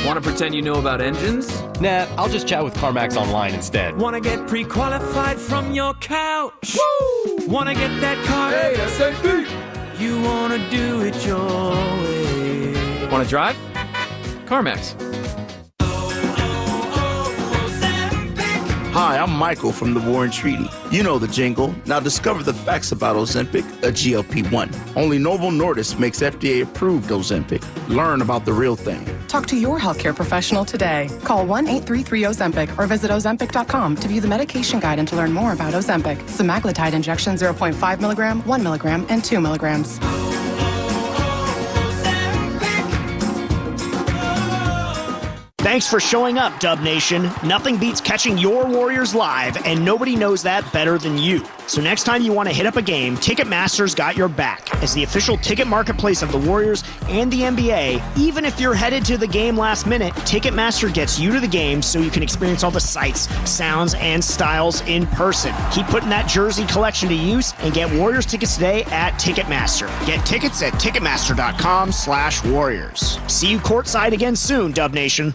Want to pretend you know about engines? Nah, I'll just chat with CarMax online instead. Want to get pre-qualified from your couch? Woo! Want to get that car ASAP? You want to do it your way. Want to drive? CarMax. Hi, I'm Michael from the War and Treaty. You know the jingle. Now discover the facts about Ozempic, a GLP-1. Only Novo Nordisk makes FDA-approved Ozempic. Learn about the real thing. Talk to your healthcare professional today. Call 1-833-OZEMPIC or visit Ozempic.com to view the medication guide and to learn more about Ozempic. Semaglutide injection 0.5 milligram, 1 milligram, and 2 milligrams. Thanks for showing up, Dub Nation. Nothing beats catching your Warriors live, and nobody knows that better than you. So next time you want to hit up a game, Ticketmaster's got your back. As the official ticket marketplace of the Warriors and the NBA, even if you're headed to the game last minute, Ticketmaster gets you to the game so you can experience all the sights, sounds, and styles in person. Keep putting that jersey collection to use and get Warriors tickets today at Ticketmaster. Get tickets at Ticketmaster.com/Warriors. See you courtside again soon, Dub Nation.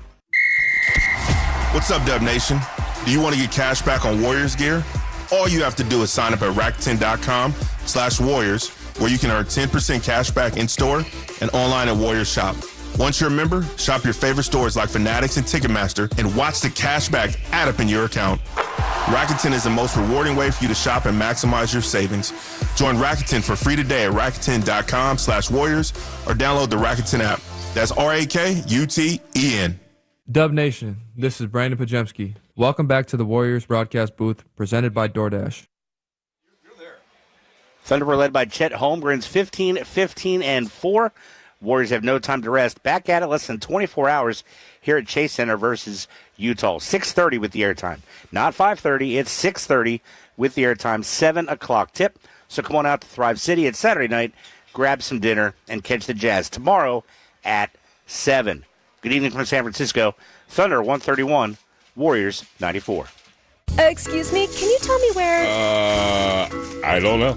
What's up, Dub Nation? Do you want to get cash back on Warriors gear? All you have to do is sign up at Rakuten.com/Warriors, where you can earn 10% cash back in store and online at Warriors Shop. Once you're a member, shop your favorite stores like Fanatics and Ticketmaster and watch the cash back add up in your account. Rakuten is the most rewarding way for you to shop and maximize your savings. Join Rakuten for free today at Rakuten.com/Warriors or download the Rakuten app. That's RAKUTEN. Dub Nation, this is Brandon Pajemski. Welcome back to the Warriors broadcast booth presented by DoorDash. Thunder were led by Chet Holmgren's 15-15-4. Warriors have no time to rest. Back at it less than 24 hours here at Chase Center versus Utah. 6:30 with the airtime. Not 5:30, it's 6:30 with the airtime. 7 o'clock tip. So come on out to Thrive City. It's Saturday night. Grab some dinner and catch the Jazz tomorrow at 7. Good evening from San Francisco. Thunder 131, Warriors 94. Excuse me, can you tell me where? I don't know.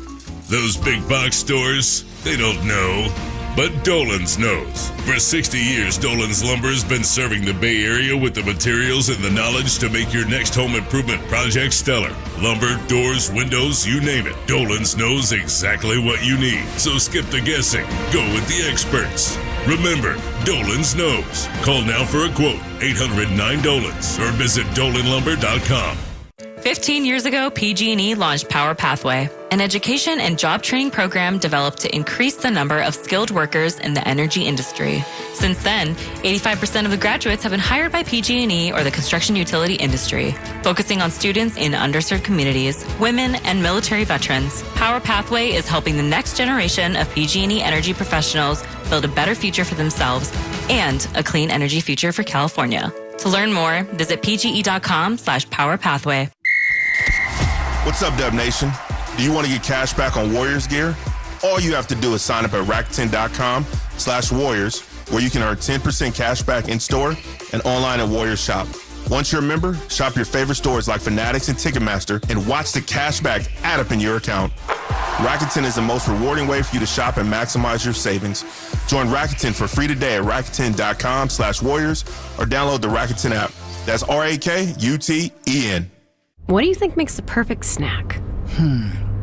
Those big box stores, they don't know. But Dolan's knows. For 60 years, Dolan's Lumber has been serving the Bay Area with the materials and the knowledge to make your next home improvement project stellar. Lumber, doors, windows, you name it. Dolan's knows exactly what you need. So skip the guessing. Go with the experts. Remember, Dolan's knows. Call now for a quote, 800-9-DOLANS, or visit DolanLumber.com. 15 years ago, PG&E launched Power Pathway, an education and job training program developed to increase the number of skilled workers in the energy industry. Since then, 85% of the graduates have been hired by PG&E or the construction utility industry. Focusing on students in underserved communities, women, and military veterans, Power Pathway is helping the next generation of PG&E energy professionals build a better future for themselves and a clean energy future for California. To learn more, visit pge.com/powerpathway. What's up, Dub Nation? Do you want to get cash back on Warriors gear? All you have to do is sign up at Rakuten.com/Warriors, where you can earn 10% cash back in store and online at Warriors Shop. Once you're a member, shop your favorite stores like Fanatics and Ticketmaster and watch the cash back add up in your account. Rakuten is the most rewarding way for you to shop and maximize your savings. Join Rakuten for free today at Rakuten.com/Warriors or download the Rakuten app. That's RAKUTEN. What do you think makes the perfect snack?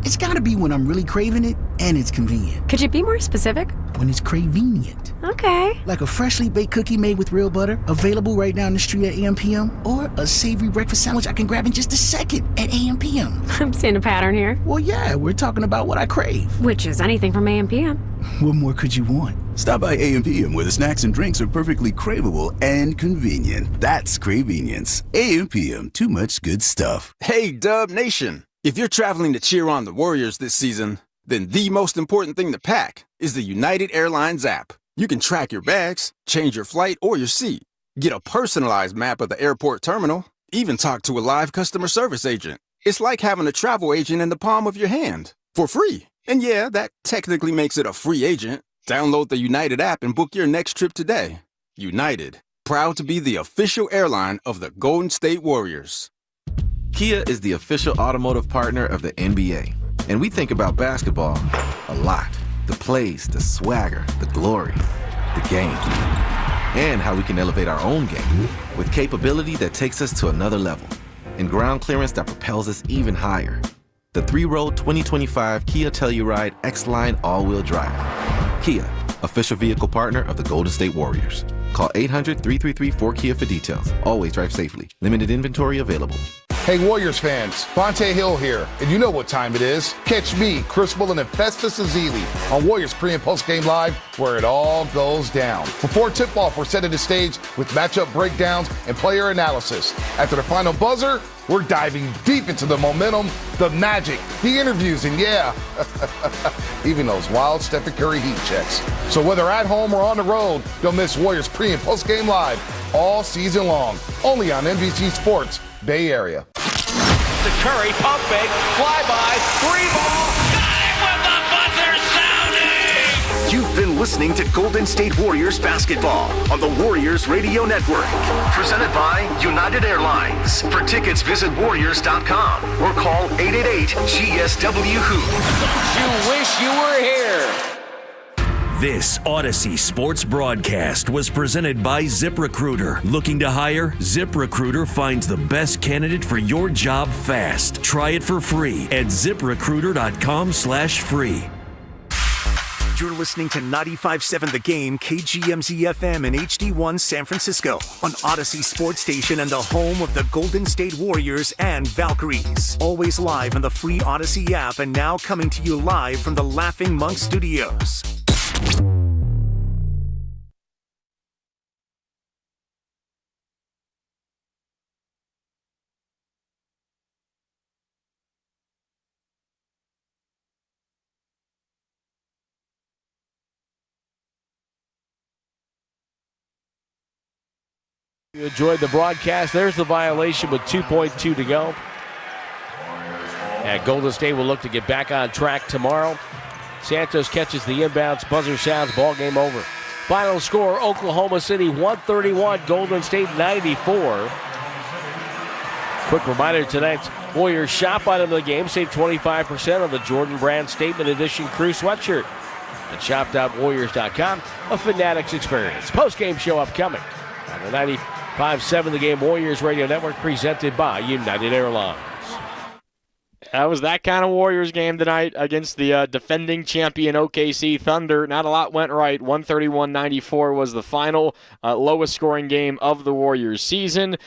It's gotta be when I'm really craving it and it's convenient. Could you be more specific? When it's cravenient. Okay. Like a freshly baked cookie made with real butter, available right down the street at AM/PM, or a savory breakfast sandwich I can grab in just a second at AM/PM. I'm seeing a pattern here. Well, yeah, we're talking about what I crave. Which is anything from AM/PM. What more could you want? Stop by AM/PM where the snacks and drinks are perfectly craveable and convenient. That's Cravenience. AM/PM, too much good stuff. Hey, Dub Nation. If you're traveling to cheer on the Warriors this season, then the most important thing to pack is the United Airlines app. You can track your bags, change your flight or your seat, get a personalized map of the airport terminal, even talk to a live customer service agent. It's like having a travel agent in the palm of your hand for free. And yeah, that technically makes it a free agent. Download the United app and book your next trip today. United, proud to be the official airline of the Golden State Warriors. Kia is the official automotive partner of the NBA. And we think about basketball a lot. The plays, the swagger, the glory, the game. and how we can elevate our own game with capability that takes us to another level and ground clearance that propels us even higher. The 3-row 2025 Kia Telluride X-Line all-wheel drive. Kia, official vehicle partner of the Golden State Warriors. Call 800-333-4KIA for details. Always drive safely. Limited inventory available. Hey Warriors fans, Vontae Hill here, and you know what time it is. Catch me, Chris Bullen, and Festus Ezeli on Warriors Pre- and Post-Game Live, where it all goes down. Before tip-off, we're setting the stage with matchup breakdowns and player analysis. After the final buzzer, we're diving deep into the momentum, the magic, the interviews, and yeah, even those wild Stephen Curry heat checks. So whether at home or on the road, don't miss Warriors Pre- and Post-Game Live all season long, only on NBC Sports Bay Area. To Curry, pump fake, fly by, 3-ball, got it with the buzzer sounding! You've been listening to Golden State Warriors basketball on the Warriors Radio Network. Presented by United Airlines. For tickets, visit Warriors.com or call 888-GSW-WHO. You wish you were here. This Odyssey Sports broadcast was presented by ZipRecruiter. Looking to hire? ZipRecruiter finds the best candidate for your job fast. Try it for free at ZipRecruiter.com/free. You're listening to 95.7 The Game, KGMZ FM and HD1 San Francisco on Odyssey Sports Station and the home of the Golden State Warriors and Valkyries. Always live on the free Odyssey app and now coming to you live from the Laughing Monk Studios. You enjoyed the broadcast. There's the violation with 2.2 to go. And Golden State will look to get back on track tomorrow. Santos catches the inbounds, buzzer sounds, ball game over. Final score, Oklahoma City 131, Golden State 94. Quick reminder, tonight's Warriors shop item of the game, save 25% on the Jordan Brand Statement Edition Crew sweatshirt at shop.warriors.com, a Fanatics experience. Post-game show upcoming on the 95.7 The Game Warriors Radio Network, presented by United Airlines. That was that kind of Warriors game tonight against the defending champion OKC Thunder. Not a lot went right. 131-94 was the final, lowest scoring game of the Warriors season.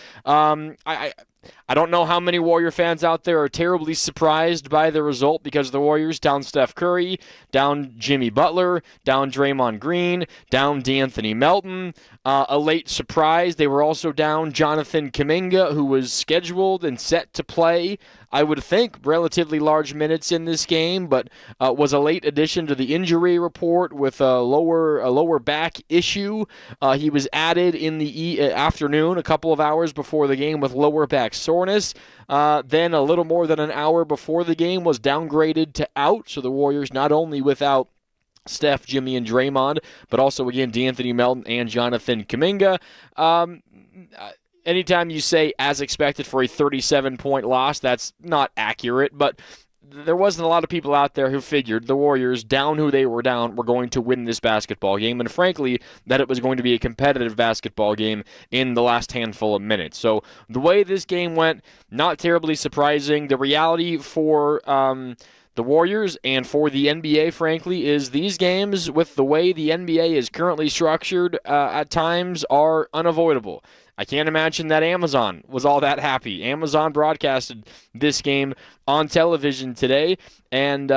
I don't know how many Warrior fans out there are terribly surprised by the result, because the Warriors down Steph Curry, down Jimmy Butler, down Draymond Green, down D'Anthony Melton. A late surprise, they were also down Jonathan Kuminga, who was scheduled and set to play, I would think, relatively large minutes in this game, but was a late addition to the injury report with a lower back issue. He was added in the afternoon, a couple of hours before the game, with lower back soreness. Then a little more than an hour before the game was downgraded to out, so the Warriors not only without Steph, Jimmy, and Draymond, but also, again, D'Anthony Melton and Jonathan Kuminga. Anytime you say as expected for a 37-point loss, that's not accurate, but there wasn't a lot of people out there who figured the Warriors, down who they were down, were going to win this basketball game, and frankly, that it was going to be a competitive basketball game in the last handful of minutes. So the way this game went, not terribly surprising. The reality for the Warriors and for the NBA, frankly, is these games, with the way the NBA is currently structured, at times are unavoidable. I can't imagine that Amazon was all that happy. Amazon broadcasted this game on television today, and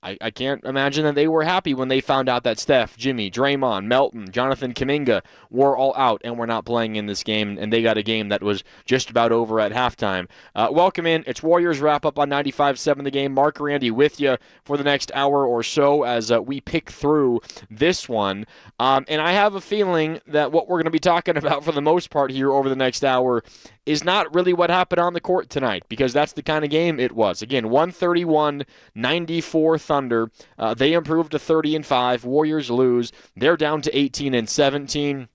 I can't imagine that they were happy when they found out that Steph, Jimmy, Draymond, Melton, Jonathan Kuminga were all out and were not playing in this game, and they got a game that was just about over at halftime. Welcome in. It's Warriors Wrap-Up on 95.7 The Game. Mark Randy with you for the next hour or so as we pick through this one. And I have a feeling that what we're going to be talking about for the most part here over the next hour is not really what happened on the court tonight, because that's the kind of game it was. Again, 131-94 Thunder. They improved to 30-5. Warriors lose. They're down to 18-17.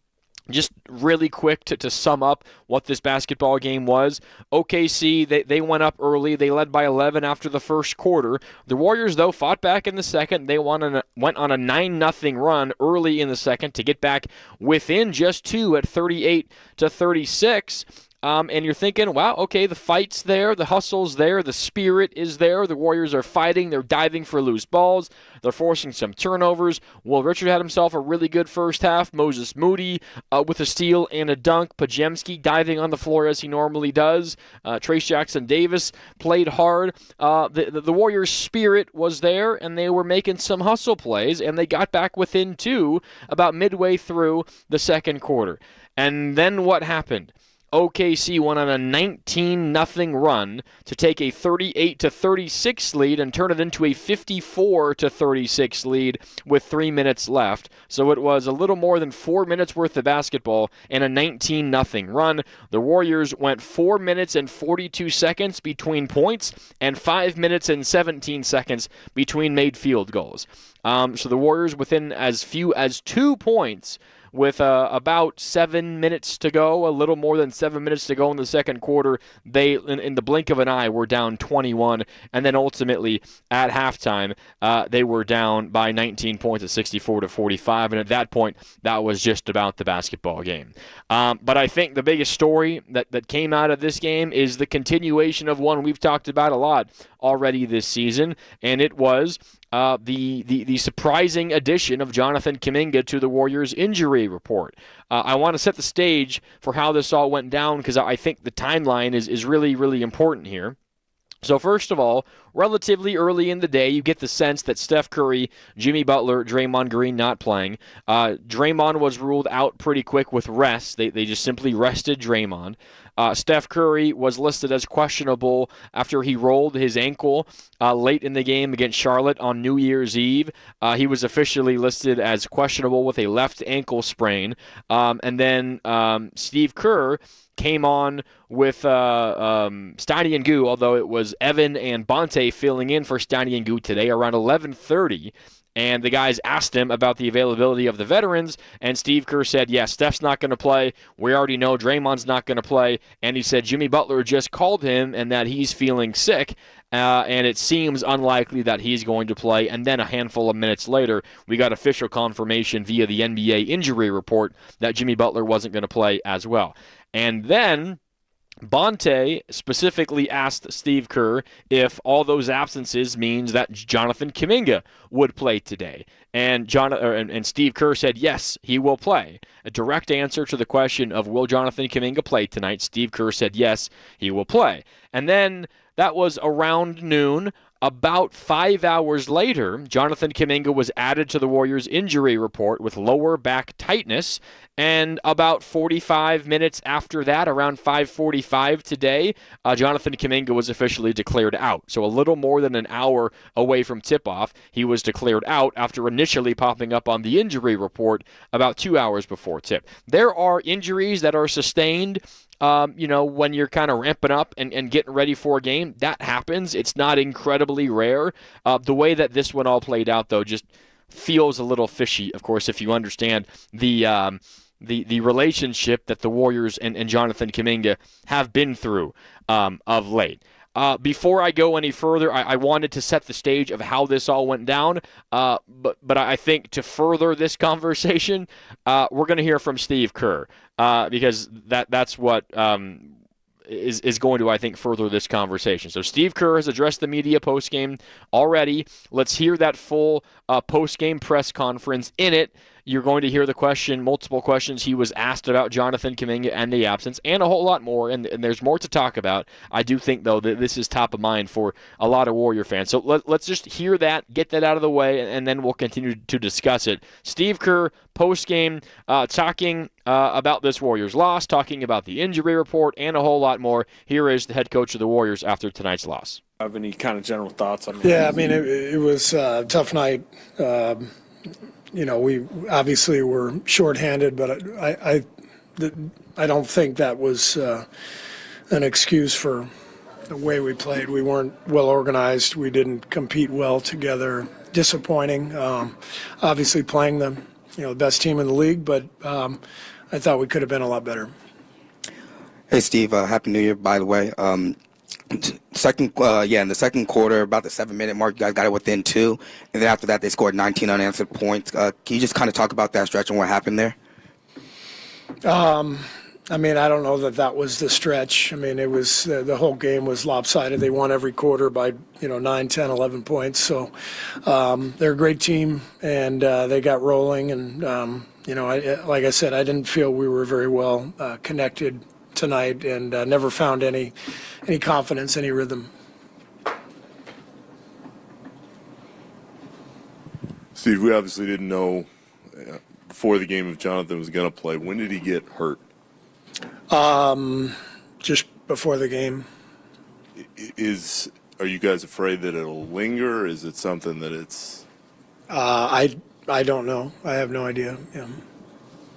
Just really quick to sum up what this basketball game was. OKC, they went up early. They led by 11 after the first quarter. The Warriors, though, fought back in the second. They went on a 9-0 run early in the second to get back within just 2 at 38-36. And you're thinking, wow, okay, the fight's there, the hustle's there, the spirit is there. The Warriors are fighting. They're diving for loose balls. They're forcing some turnovers. Will Richard had himself a really good first half. Moses Moody with a steal and a dunk. Podziemski diving on the floor as he normally does. Trace Jackson-Davis played hard. The Warriors' spirit was there, and they were making some hustle plays, and they got back within 2 about midway through the second quarter. And then what happened? OKC went on a 19-0 run to take a 38-36 lead and turn it into a 54-36 lead with 3 minutes left. So it was a little more than 4 minutes worth of basketball in a 19-0 run. The Warriors went 4 minutes and 42 seconds between points and 5 minutes and 17 seconds between made field goals. So the Warriors within as few as 2 points with about 7 minutes to go, a little more than 7 minutes to go in the second quarter. They, in the blink of an eye, were down 21, and then ultimately at halftime, they were down by 19 points at 64-45, and at that point, that was just about the basketball game. But I think the biggest story that came out of this game is the continuation of one we've talked about a lot already this season, and it was the surprising addition of Jonathan Kuminga to the Warriors injury report. I want to set the stage for how this all went down because I think the timeline is really, really important here. So first of all, relatively early in the day, you get the sense that Steph Curry, Jimmy Butler, Draymond Green not playing. Draymond was ruled out pretty quick with rest. They just simply rested Draymond. Steph Curry was listed as questionable after he rolled his ankle late in the game against Charlotte on New Year's Eve. He was officially listed as questionable with a left ankle sprain. And then Steve Kerr came on with Steiny and Goo, although it was Evan and Bonte filling in for Steiny and Goo today around 11:30. And the guys asked him about the availability of the veterans, and Steve Kerr said, yes, Steph's not going to play. We already know Draymond's not going to play. And he said Jimmy Butler just called him and that he's feeling sick, and it seems unlikely that he's going to play. And then a handful of minutes later, we got official confirmation via the NBA injury report that Jimmy Butler wasn't going to play as well. And then Bonte specifically asked Steve Kerr if all those absences means that Jonathan Kuminga would play today. And Steve Kerr said, yes, he will play. A direct answer to the question of will Jonathan Kuminga play tonight, Steve Kerr said, yes, he will play. And then that was around noon. About 5 hours later, Jonathan Kuminga was added to the Warriors injury report with lower back tightness. And about 45 minutes after that, around 5:45 today, Jonathan Kuminga was officially declared out. So a little more than an hour away from tip-off, he was declared out after initially popping up on the injury report about 2 hours before tip. There are injuries that are sustained when you're kind of ramping up and getting ready for a game. That happens. It's not incredibly rare. The way that this one all played out, though, just feels a little fishy, of course, if you understand the relationship that the Warriors and Jonathan Kuminga have been through of late. Before I go any further, I wanted to set the stage of how this all went down, but I think to further this conversation, we're going to hear from Steve Kerr, because that's what is going to, I think, further this conversation. So Steve Kerr has addressed the media postgame already. Let's hear that full postgame press conference. In it, you're going to hear multiple questions he was asked about Jonathan Kuminga and the absence, and a whole lot more, and there's more to talk about. I do think, though, that this is top of mind for a lot of Warrior fans. So let's just hear that, get that out of the way, and then we'll continue to discuss it. Steve Kerr, post-game, talking about this Warriors loss, talking about the injury report, and a whole lot more. Here is the head coach of the Warriors after tonight's loss. Have any kind of general thoughts on it? Yeah, I mean, it was a tough night. We obviously were shorthanded, but I don't think that was an excuse for the way we played. We weren't well organized. We didn't compete well together. Disappointing. Obviously playing the best team in the league, but I thought we could have been a lot better. Hey, Steve. Happy New Year, by the way. In the second quarter, about the 7-minute mark, you guys got it within 2. And then after that, they scored 19 unanswered points. Can you just kind of talk about that stretch and what happened there? I mean, I don't know that was the stretch. I mean, it was the whole game was lopsided. They won every quarter by 9, 10, 11 points. So they're a great team, and they got rolling. And like I said, I didn't feel we were very well connected tonight, and never found any confidence, any rhythm. Steve, we obviously didn't know before the game if Jonathan was going to play. When did he get hurt? Just before the game. Are you guys afraid that it'll linger? Is it something that it's? I don't know. I have no idea. Yeah.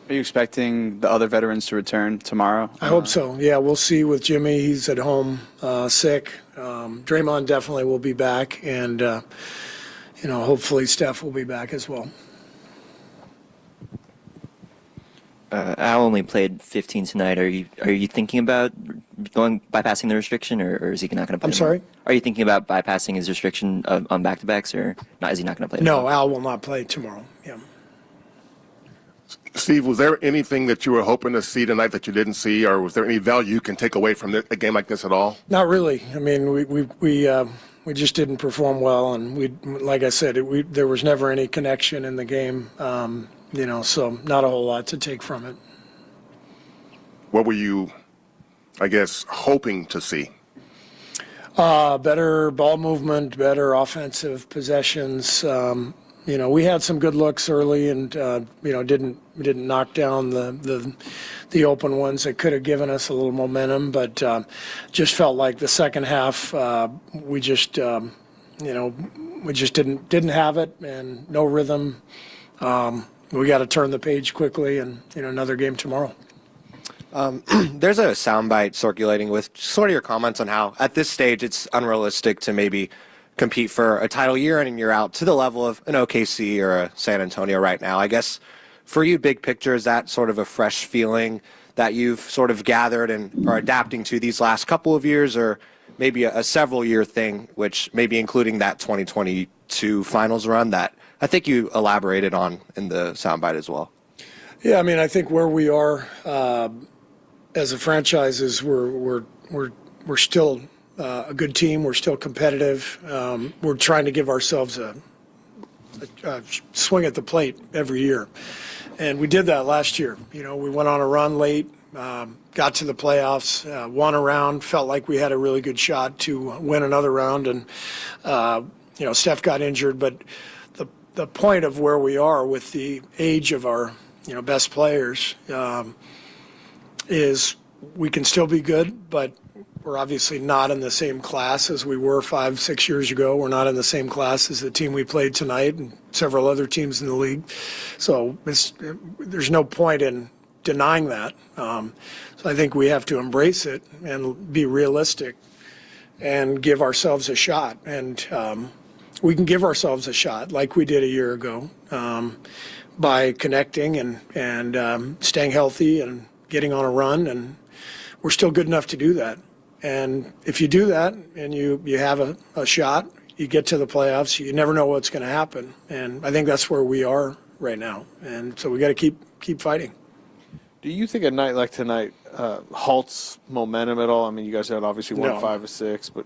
Are you expecting the other veterans to return tomorrow? I hope so. Yeah, we'll see with Jimmy. He's at home, sick. Draymond definitely will be back, and hopefully Steph will be back as well. Al only played 15 tonight. Are you thinking about bypassing the restriction, or is he not going to play? I'm sorry? Are you thinking about bypassing his restriction on back-to-backs, or not? Is he not going to play? No, Al will not play tomorrow. Yeah. Steve, was there anything that you were hoping to see tonight that you didn't see, or was there any value you can take away from a game like this at all? Not really. I mean, we just didn't perform well, and like I said, there was never any connection in the game. So not a whole lot to take from it. What were you, I guess, hoping to see? Better ball movement, better offensive possessions. We had some good looks early, and didn't knock down the open ones that could have given us a little momentum. But just felt like the second half we just didn't have it, and no rhythm. We got to turn the page quickly, and another game tomorrow. There's a soundbite circulating with sort of your comments on how at this stage it's unrealistic to maybe compete for a title year in and year out to the level of an OKC or a San Antonio right now. I guess for you, big picture, is that sort of a fresh feeling that you've sort of gathered and are adapting to these last couple of years, or maybe a several-year thing, which maybe including that 2022 finals run that I think you elaborated on in the soundbite as well? Yeah, I mean, I think where we are as a franchise is we're still a good team. We're still competitive. We're trying to give ourselves a swing at the plate every year, and we did that last year. We went on a run late, got to the playoffs, won a round, felt like we had a really good shot to win another round, and Steph got injured, but the point of where we are with the age of our best players is we can still be good, but we're obviously not in the same class as we were 5-6 years ago. We're not in the same class as the team we played tonight and several other teams in the league. So there's no point in denying that. So I think we have to embrace it and be realistic and give ourselves a shot. And we can give ourselves a shot like we did a year ago by connecting and staying healthy and getting on a run, and we're still good enough to do that. And if you do that and you have a shot, you get to the playoffs, you never know what's going to happen. And I think that's where we are right now. And so we got to keep fighting. Do you think a night like tonight halts momentum at all? I mean, you guys had obviously won 5 or 6, but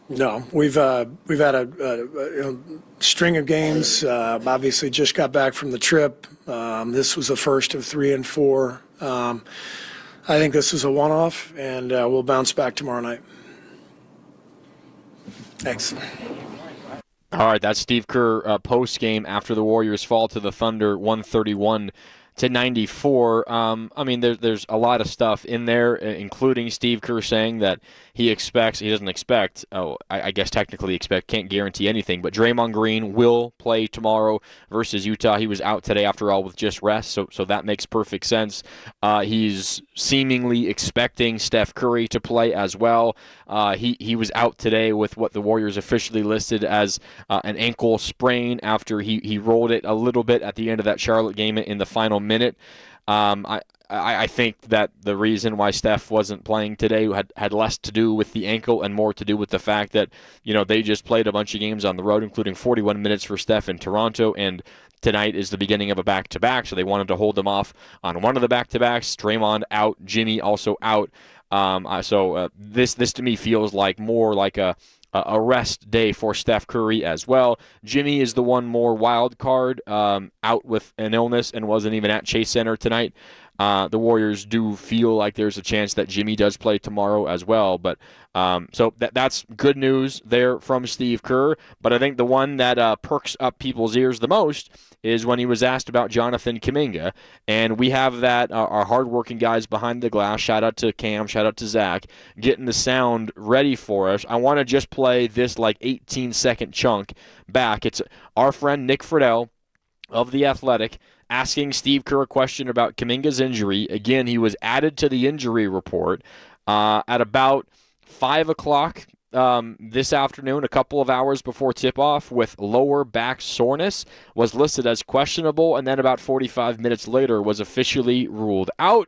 No, we've had a string of games. Obviously, just got back from the trip. This was the first of 3 and 4. I think this is a one-off, and we'll bounce back tomorrow night. Thanks. All right, that's Steve Kerr post game after the Warriors fall to the Thunder 131-94. I mean, there's a lot of stuff in there, including Steve Kerr saying that he doesn't expect, I guess technically can't guarantee anything, but Draymond Green will play tomorrow versus Utah. He was out today after all with just rest, so that makes perfect sense. He's seemingly expecting Steph Curry to play as well. He was out today with what the Warriors officially listed as an ankle sprain after he rolled it a little bit at the end of that Charlotte game in the final minute. I think that the reason why Steph wasn't playing today had less to do with the ankle and more to do with the fact that, they just played a bunch of games on the road, including 41 minutes for Steph in Toronto, and tonight is the beginning of a back-to-back, so they wanted to hold them off on one of the back-to-backs. Draymond out, Jimmy also out. This to me feels like more like a rest day for Steph Curry as well. Jimmy is the one more wild card, out with an illness and wasn't even at Chase Center tonight. The Warriors do feel like there's a chance that Jimmy does play tomorrow as well. But so that's good news there from Steve Kerr. But I think the one that perks up people's ears the most is when he was asked about Jonathan Kuminga. And we have that, our hardworking guys behind the glass, shout out to Cam, shout out to Zach, getting the sound ready for us. I want to just play this 18-second chunk back. It's our friend Nick Friedel of The Athletic asking Steve Kerr a question about Kuminga's injury. Again, he was added to the injury report at about 5 o'clock this afternoon, a couple of hours before tip-off, with lower back soreness, was listed as questionable, and then about 45 minutes later was officially ruled out.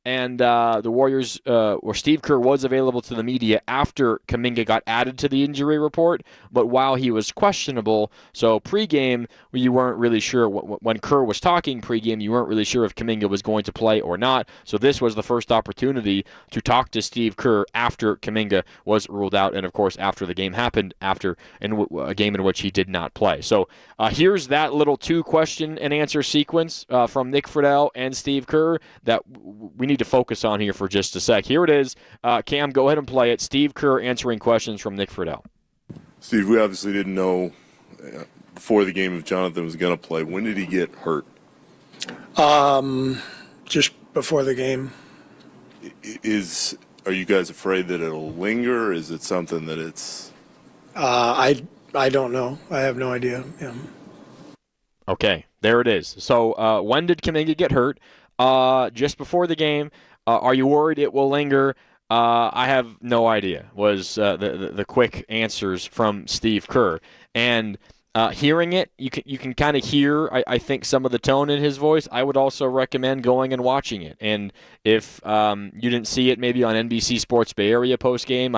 And the Warriors, or Steve Kerr, was available to the media after Kuminga got added to the injury report, but while he was questionable. So pregame, you weren't really sure. When Kerr was talking pregame, you weren't really sure if Kuminga was going to play or not. So this was the first opportunity to talk to Steve Kerr after Kuminga was ruled out, and of course after the game happened, after a game in which he did not play. So here's that little 2 question and answer sequence from Nick Friedel and Steve Kerr that we need to focus on here for just a sec. Here it is. Cam, go ahead and play it. Steve Kerr answering questions from Nick Friedel. Steve, we obviously didn't know before the game if Jonathan was going to play. When did he get hurt? Just before the game. Are you guys afraid that it'll linger? Is it something that it's... I don't know. I have no idea. Yeah. Okay, there it is. So when did Kuminga get hurt? Just before the game. Are you worried it will linger? I have no idea, was the quick answers from Steve Kerr. And hearing it, you can kind of hear, I think, some of the tone in his voice. I would also recommend going and watching it. And if you didn't see it maybe on NBC Sports Bay Area postgame,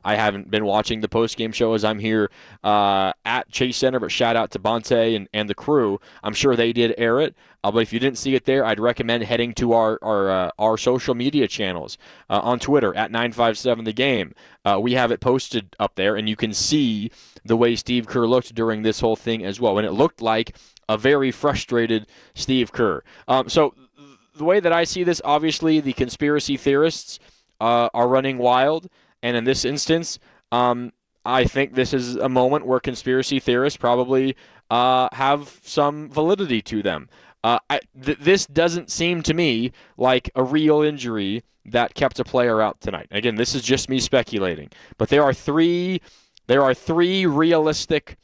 I haven't been watching the postgame show as I'm here at Chase Center, but shout out to Bonte and the crew. I'm sure they did air it. But if you didn't see it there, I'd recommend heading to our social media channels on Twitter at 957thegame. We have it posted up there, and you can see the way Steve Kerr looked during this whole thing as well. And it looked like a very frustrated Steve Kerr. So the way that I see this, obviously the conspiracy theorists are running wild. And in this instance, I think this is a moment where conspiracy theorists probably have some validity to them. This doesn't seem to me like a real injury that kept a player out tonight. Again, this is just me speculating, but there are three realistic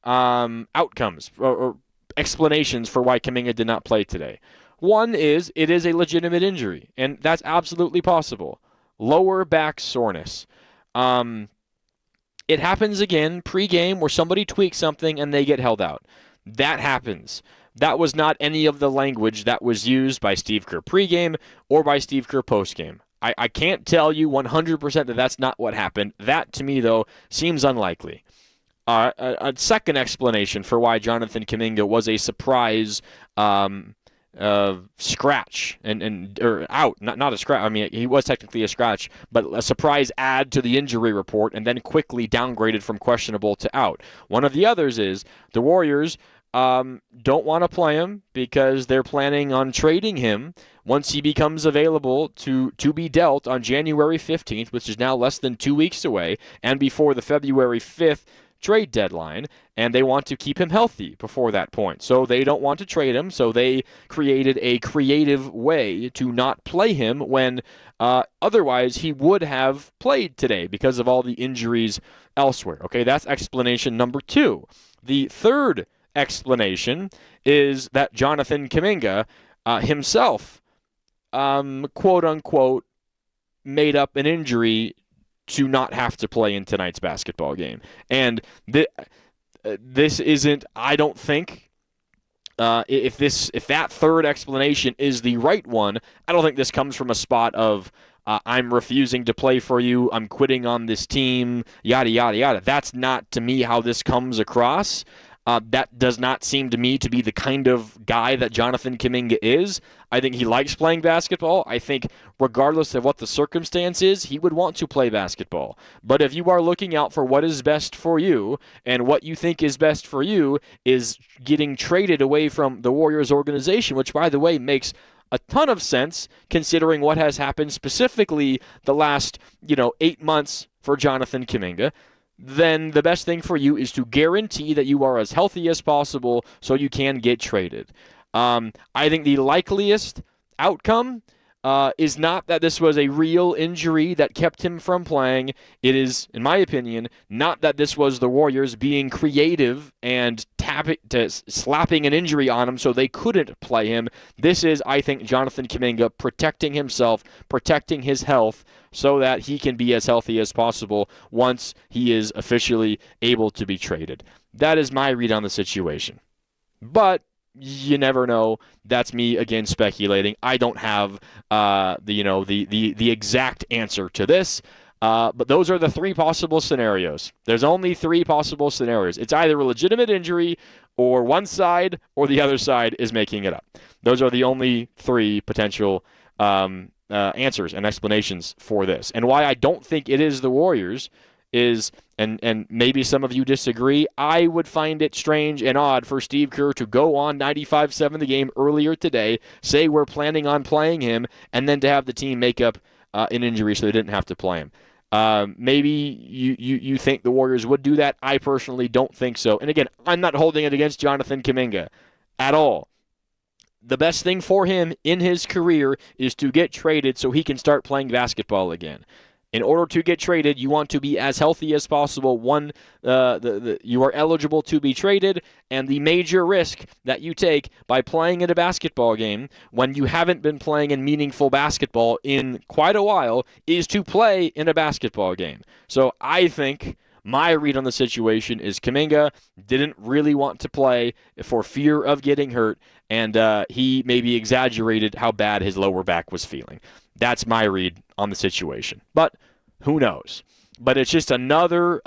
outcomes or explanations for why Kuminga did not play today. One is it is a legitimate injury, and that's absolutely possible. Lower back soreness. It happens again pregame where somebody tweaks something and they get held out. That happens. That was not any of the language that was used by Steve Kerr pregame or by Steve Kerr postgame. I can't tell you 100% that that's not what happened. That, to me, though, seems unlikely. A second explanation for why Jonathan Kuminga was a surprise scratch or out, not a scratch. I mean, he was technically a scratch, but a surprise add to the injury report and then quickly downgraded from questionable to out. One of the others is the Warriors don't want to play him because they're planning on trading him once he becomes available to be dealt on January 15th, which is now less than 2 weeks away, and before the February 5th trade deadline, and they want to keep him healthy before that point. So they don't want to trade him, so they created a creative way to not play him when otherwise he would have played today because of all the injuries elsewhere. Okay, that's explanation number 2. The third explanation is that Jonathan Kuminga himself, quote-unquote, made up an injury to not have to play in tonight's basketball game. And this isn't, I don't think, if that third explanation is the right one, I don't think this comes from a spot of I'm refusing to play for you, I'm quitting on this team, yada, yada, yada. That's not, to me, how this comes across. That does not seem to me to be the kind of guy that Jonathan Kuminga is. I think he likes playing basketball. I think regardless of what the circumstance is, he would want to play basketball. But if you are looking out for what is best for you, and what you think is best for you is getting traded away from the Warriors organization, which, by the way, makes a ton of sense considering what has happened specifically the last 8 months for Jonathan Kuminga, then the best thing for you is to guarantee that you are as healthy as possible so you can get traded. I think the likeliest outcome is not that this was a real injury that kept him from playing. It is, in my opinion, not that this was the Warriors being creative and slapping an injury on him so they couldn't play him. This is, I think, Jonathan Kuminga protecting himself, protecting his health, so that he can be as healthy as possible once he is officially able to be traded. That is my read on the situation. But you never know. That's me again speculating. I don't have the exact answer to this. But those are the three possible scenarios. There's only three possible scenarios. It's either a legitimate injury, or one side or the other side is making it up. Those are the only three potential answers and explanations for this. And why I don't think it is the Warriors is, and maybe some of you disagree, I would find it strange and odd for Steve Kerr to go on 95-7 the game earlier today, say we're planning on playing him, and then to have the team make up an injury so they didn't have to play him. Maybe you think the Warriors would do that. I personally don't think so. And again, I'm not holding it against Jonathan Kuminga at all. The best thing for him in his career is to get traded so he can start playing basketball again. In order to get traded, you want to be as healthy as possible. You are eligible to be traded, and the major risk that you take by playing in a basketball game when you haven't been playing in meaningful basketball in quite a while is to play in a basketball game. So I think my read on the situation is Kuminga didn't really want to play for fear of getting hurt, and he maybe exaggerated how bad his lower back was feeling. That's my read on the situation. But who knows? But it's just another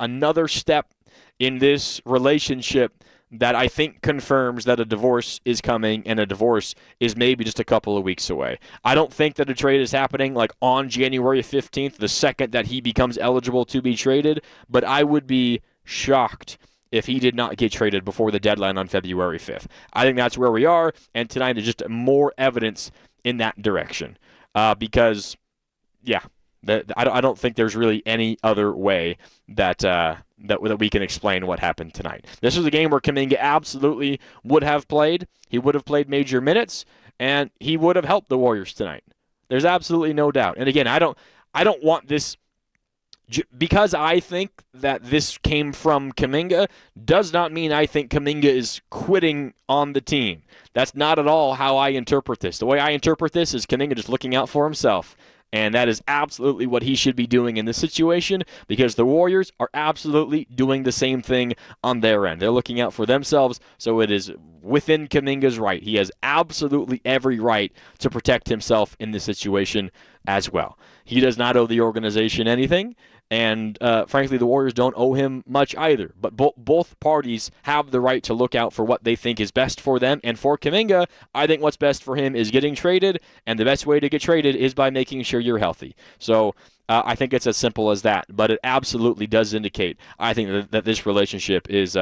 step in this relationship that I think confirms that a divorce is coming, and a divorce is maybe just a couple of weeks away. I don't think that a trade is happening like on January 15th, the second that he becomes eligible to be traded, but I would be shocked if he did not get traded before the deadline on February 5th. I think that's where we are, and tonight is just more evidence in that direction. Because, yeah, I don't think there's really any other way that we can explain what happened tonight. This was a game where Kuminga absolutely would have played. He would have played major minutes, and he would have helped the Warriors tonight. There's absolutely no doubt. And again, I don't want this, because I think that this came from Kuminga, does not mean I think Kuminga is quitting on the team. That's not at all how I interpret this. The way I interpret this is Kuminga just looking out for himself. And that is absolutely what he should be doing in this situation, because the Warriors are absolutely doing the same thing on their end. They're looking out for themselves, so it is within Kuminga's right. He has absolutely every right to protect himself in this situation as well. He does not owe the organization anything. And frankly, the Warriors don't owe him much either. But both parties have the right to look out for what they think is best for them. And for Kuminga, I think what's best for him is getting traded. And the best way to get traded is by making sure you're healthy. So I think it's as simple as that. But it absolutely does indicate, I think, that this relationship is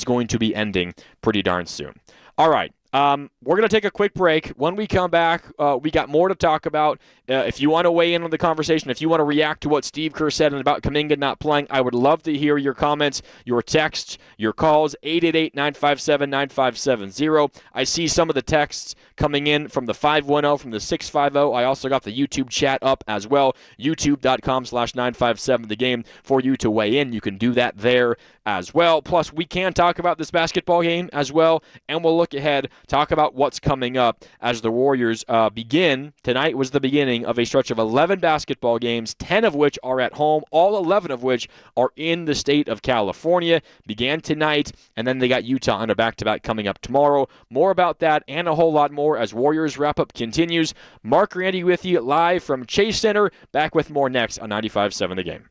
going to be ending pretty darn soon. All right. We're going to take a quick break. When we come back, we got more to talk about. If you want to weigh in on the conversation, if you want to react to what Steve Kerr said about Kuminga not playing, I would love to hear your comments, your texts, your calls, 888-957-9570. I see some of the texts coming in from the 510, from the 650. I also got the YouTube chat up as well, youtube.com/957thegame for you to weigh in. You can do that there as well. Plus, we can talk about this basketball game as well, and we'll look ahead, talk about what's coming up as the Warriors begin. Tonight was the beginning of a stretch of 11 basketball games, 10 of which are at home, all 11 of which are in the state of California. Began tonight, and then they got Utah on a back-to-back coming up tomorrow. More about that and a whole lot more as Warriors wrap-up continues. Mark Randy with you live from Chase Center. Back with more next on 95.7 The Game.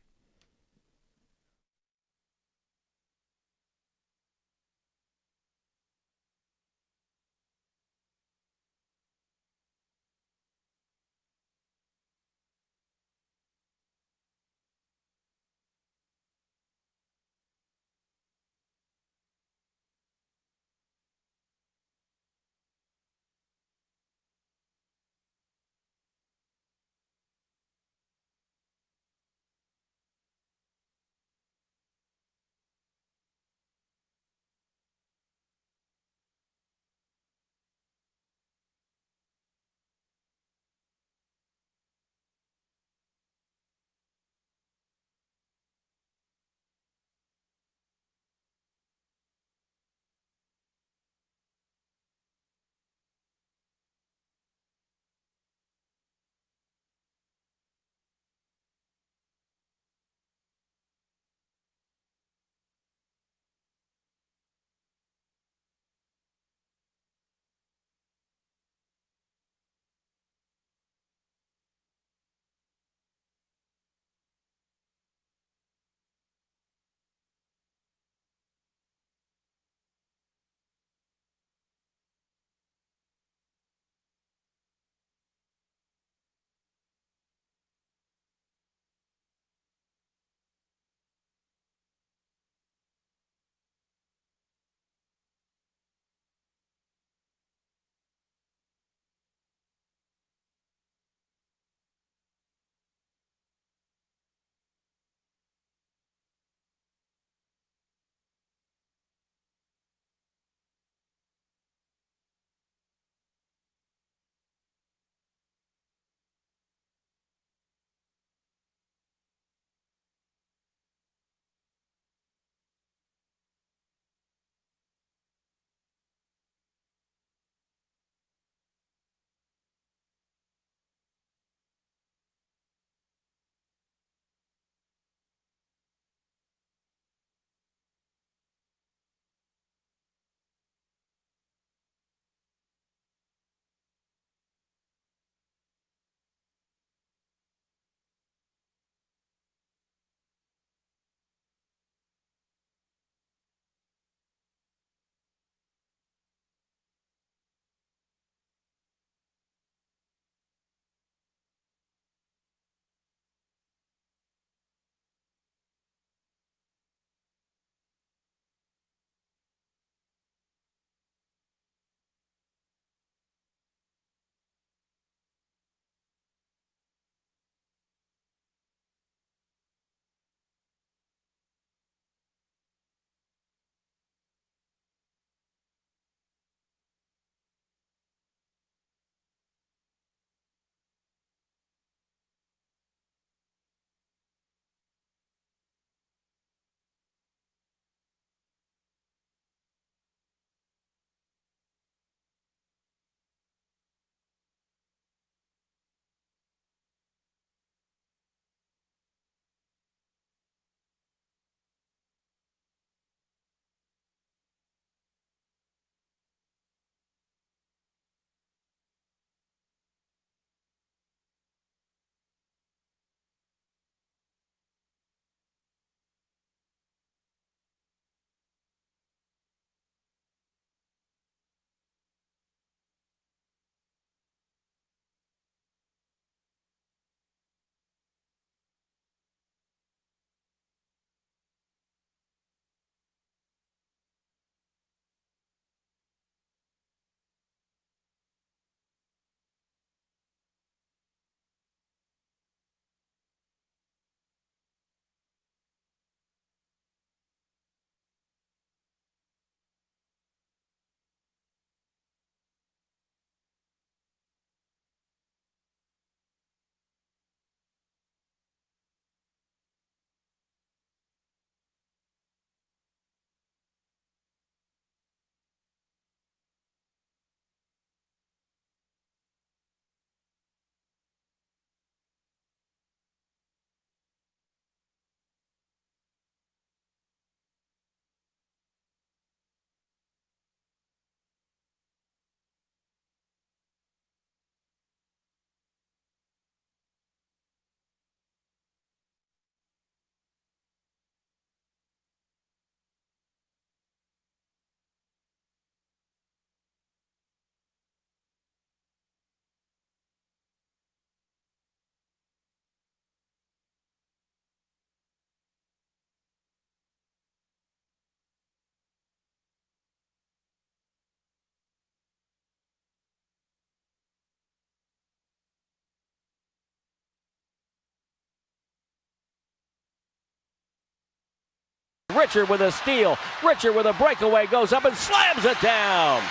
Richard with a steal. Richard with a breakaway goes up and slams it down.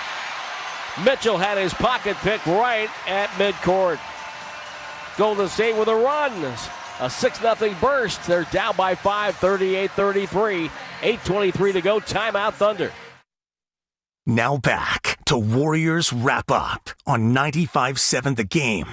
Mitchell had his pocket pick right at midcourt. Golden State with a run. A 6-0 burst. They're down by 5, 38-33. 8:23 to go. Timeout, Thunder. Now back to Warriors Wrap Up on 95.7 The Game.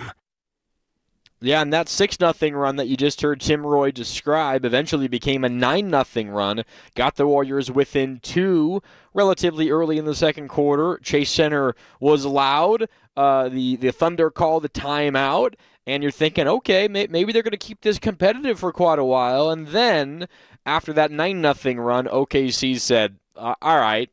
Yeah, and that 6-0 run that you just heard Tim Roy describe eventually became a 9-0 run. Got the Warriors within 2 relatively early in the second quarter. Chase Center was loud. The Thunder called the timeout. And you're thinking, okay, maybe they're going to keep this competitive for quite a while. And then after that 9-0 run, OKC said, all right,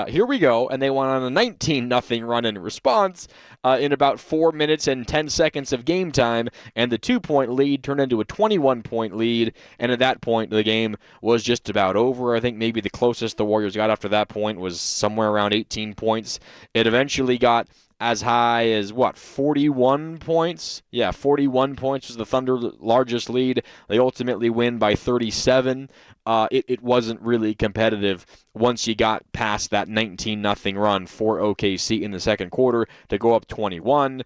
here we go. And they went on a 19-0 run in response in about 4 minutes and 10 seconds of game time. And the 2-point lead turned into a 21-point lead. And at that point, the game was just about over. I think maybe the closest the Warriors got after that point was somewhere around 18 points. It eventually got as high as, 41 points? Yeah, 41 points was the Thunder's largest lead. They ultimately win by 37. It wasn't really competitive once you got past that 19-0 run for OKC in the second quarter to go up 21.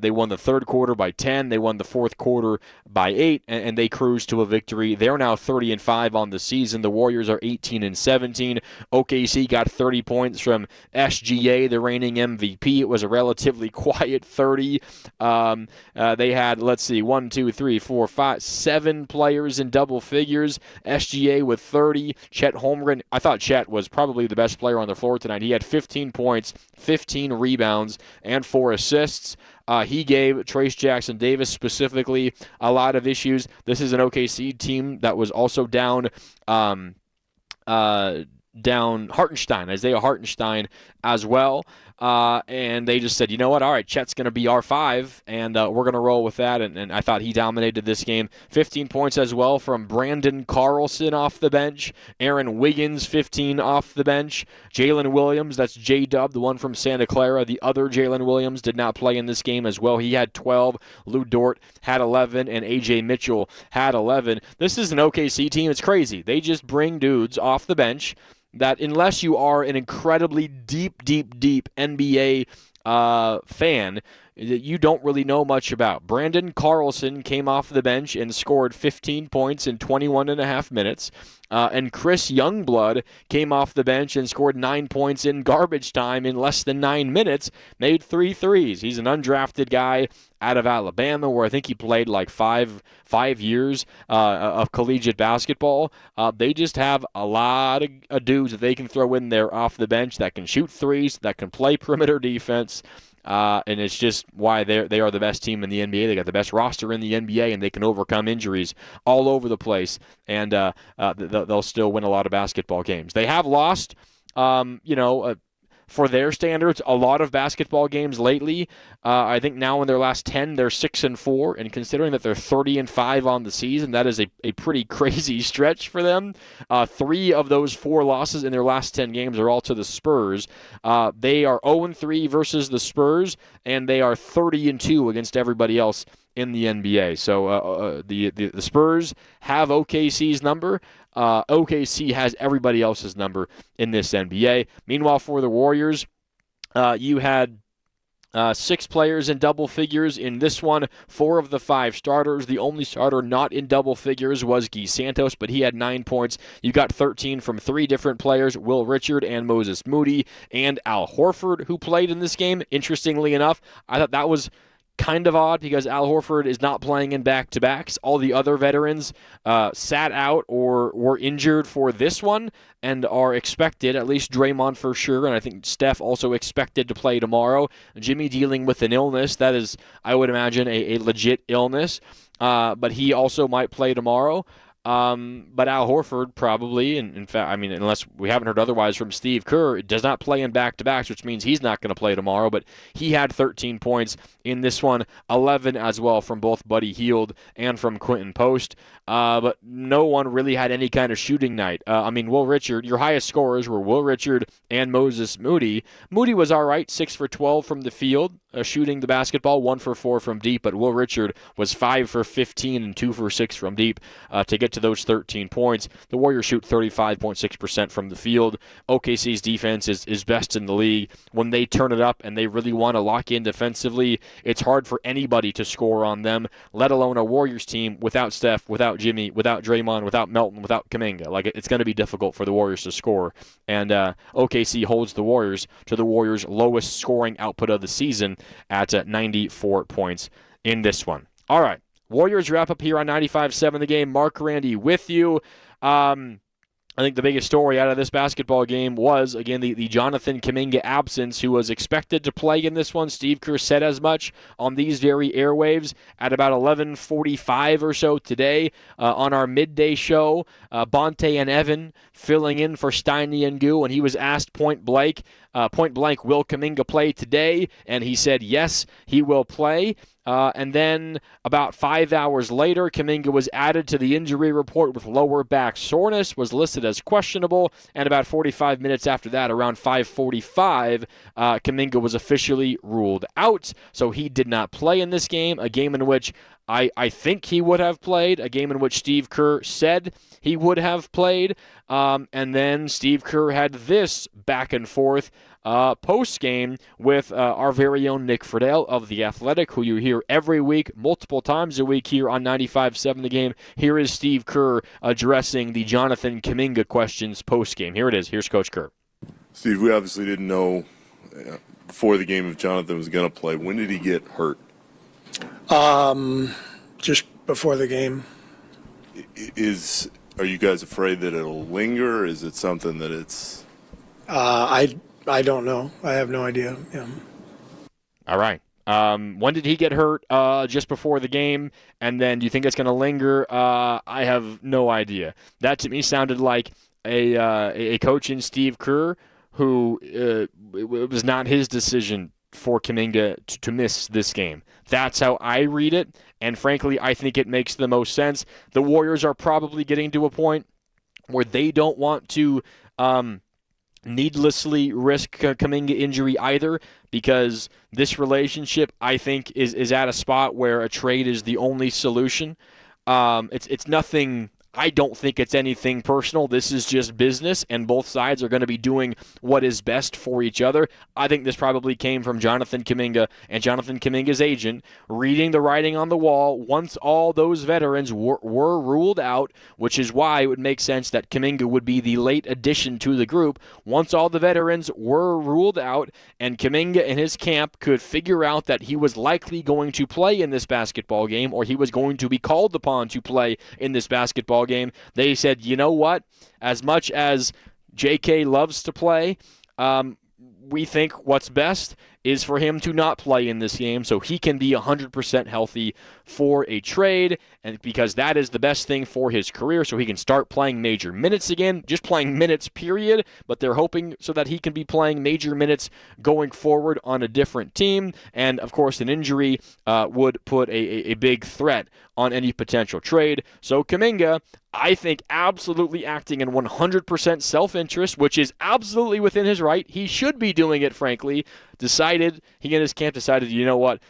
They won the third quarter by 10. They won the fourth quarter by 8, and they cruised to a victory. They're now 30-5 on the season. The Warriors are 18-17. OKC got 30 points from SGA, the reigning MVP. It was a relatively quiet 30. They had, 7 players in double figures. SGA with 30. Chet Holmgren, I thought Chet was probably the best player on the floor tonight. He had 15 points, 15 rebounds, and 4 assists. He gave Trace Jackson Davis specifically a lot of issues. This is an OKC team that was also down Hartenstein, Isaiah Hartenstein as well. And they just said, you know what, all right, Chet's going to be our 5, and we're going to roll with that. And I thought he dominated this game. 15 points as well from Brandon Carlson off the bench. Aaron Wiggins, 15 off the bench. Jalen Williams, that's J-Dub, the one from Santa Clara. The other Jalen Williams did not play in this game as well. He had 12. Lou Dort had 11, and A.J. Mitchell had 11. This is an OKC team. It's crazy. They just bring dudes off the bench that, unless you are an incredibly deep NBA fan, you don't really know much about. Brandon Carlson came off the bench and scored 15 points in 21 and a half minutes. And Chris Youngblood came off the bench and scored 9 points in garbage time in less than 9 minutes, made 3 threes. He's an undrafted guy out of Alabama, where I think he played five years of collegiate basketball. They just have a lot of dudes that they can throw in there off the bench that can shoot threes, that can play perimeter defense. And it's just why they are the best team in the NBA. They got the best roster in the NBA, and they can overcome injuries all over the place, and they'll still win a lot of basketball games. They have lost, for their standards, a lot of basketball games lately. I think now in their last 10, they're 6-4, and considering that they're 30-5 on the season, that is a pretty crazy stretch for them. 3 of those 4 losses in their last 10 games are all to the Spurs. They are 0-3 versus the Spurs, and they are 30-2 against everybody else in the NBA. So the Spurs have OKC's number. OKC has everybody else's number in this NBA. Meanwhile, for the Warriors, you had 6 players in double figures in this one. 4 of the 5 starters. The only starter not in double figures was Guy Santos, but he had 9 points. You got 13 from 3 different players, Will Richard and Moses Moody and Al Horford, who played in this game. Interestingly enough, I thought that was kind of odd because Al Horford is not playing in back-to-backs. All the other veterans sat out or were injured for this one and are expected, at least Draymond for sure, and I think Steph also expected to play tomorrow. Jimmy dealing with an illness. That is, I would imagine, a legit illness, but he also might play tomorrow. But Al Horford probably, and in fact, unless we haven't heard otherwise from Steve Kerr, does not play in back-to-backs, which means he's not going to play tomorrow, but he had 13 points in this one, 11 as well from both Buddy Hield and from Quentin Post, but no one really had any kind of shooting night. Will Richard, your highest scorers were Will Richard and Moses Moody. Moody was all right, 6 for 12 from the field. shooting the basketball, 1 for 4 from deep, but Will Richard was 5 for 15 and 2 for 6 from deep to get to those 13 points. The Warriors shoot 35.6% from the field. OKC's defense is best in the league. When they turn it up and they really want to lock in defensively, it's hard for anybody to score on them, let alone a Warriors team without Steph, without Jimmy, without Draymond, without Melton, without Kuminga. Like, it's going to be difficult for the Warriors to score. And OKC holds the Warriors to the Warriors' lowest scoring output of the season at 94 points in this one. All right, Warriors wrap up here on 95.7 The Game. Mark Randy with you. I think the biggest story out of this basketball game was, again, the Jonathan Kuminga absence, who was expected to play in this one. Steve Kerr said as much on these very airwaves at about 11:45 or so today on our midday show. Bonte and Evan filling in for Steiny and Goo, and he was asked point blank, will Kuminga play today? And he said, yes, he will play. And then about 5 hours later, Kuminga was added to the injury report with lower back soreness, was listed as questionable, and about 45 minutes after that, around 5:45, Kuminga was officially ruled out. So he did not play in this game, a game in which I think he would have played, a game in which Steve Kerr said he would have played. And then Steve Kerr had this back and forth post-game with our very own Nick Friedel of The Athletic, who you hear every week, multiple times a week here on 95.7 The Game. Here is Steve Kerr addressing the Jonathan Kuminga questions post-game. Here it is. Here's Coach Kerr. Steve, we obviously didn't know before the game if Jonathan was going to play. When did he get hurt? Just before the game. Are you guys afraid that it'll linger? Is it something that it's... I don't know. I have no idea. Yeah. All right. When did he get hurt? Just before the game. And then do you think it's going to linger? I have no idea. That to me sounded like a coach in Steve Kerr who it was not his decision for Kuminga to miss this game. That's how I read it, and frankly, I think it makes the most sense. The Warriors are probably getting to a point where they don't want to needlessly risk Kuminga injury either, because this relationship, I think, is at a spot where a trade is the only solution. It's nothing... I don't think it's anything personal. This is just business, and both sides are going to be doing what is best for each other. I think this probably came from Jonathan Kuminga and Jonathan Kuminga's agent reading the writing on the wall once all those veterans were ruled out, which is why it would make sense that Kuminga would be the late addition to the group. Once all the veterans were ruled out and Kuminga and his camp could figure out that he was likely going to play in this basketball game, or he was going to be called upon to play in this basketball game, they said, you know what, as much as JK loves to play, we think what's best is for him to not play in this game so he can be 100% healthy for a trade, and because that is the best thing for his career, so he can start playing major minutes again, just playing minutes, period, but they're hoping so that he can be playing major minutes going forward on a different team, and of course an injury would put a big threat on any potential trade. So Kuminga, I think, absolutely acting in 100% self-interest, which is absolutely within his right. He should be doing it, frankly. He and his camp decided, you know what,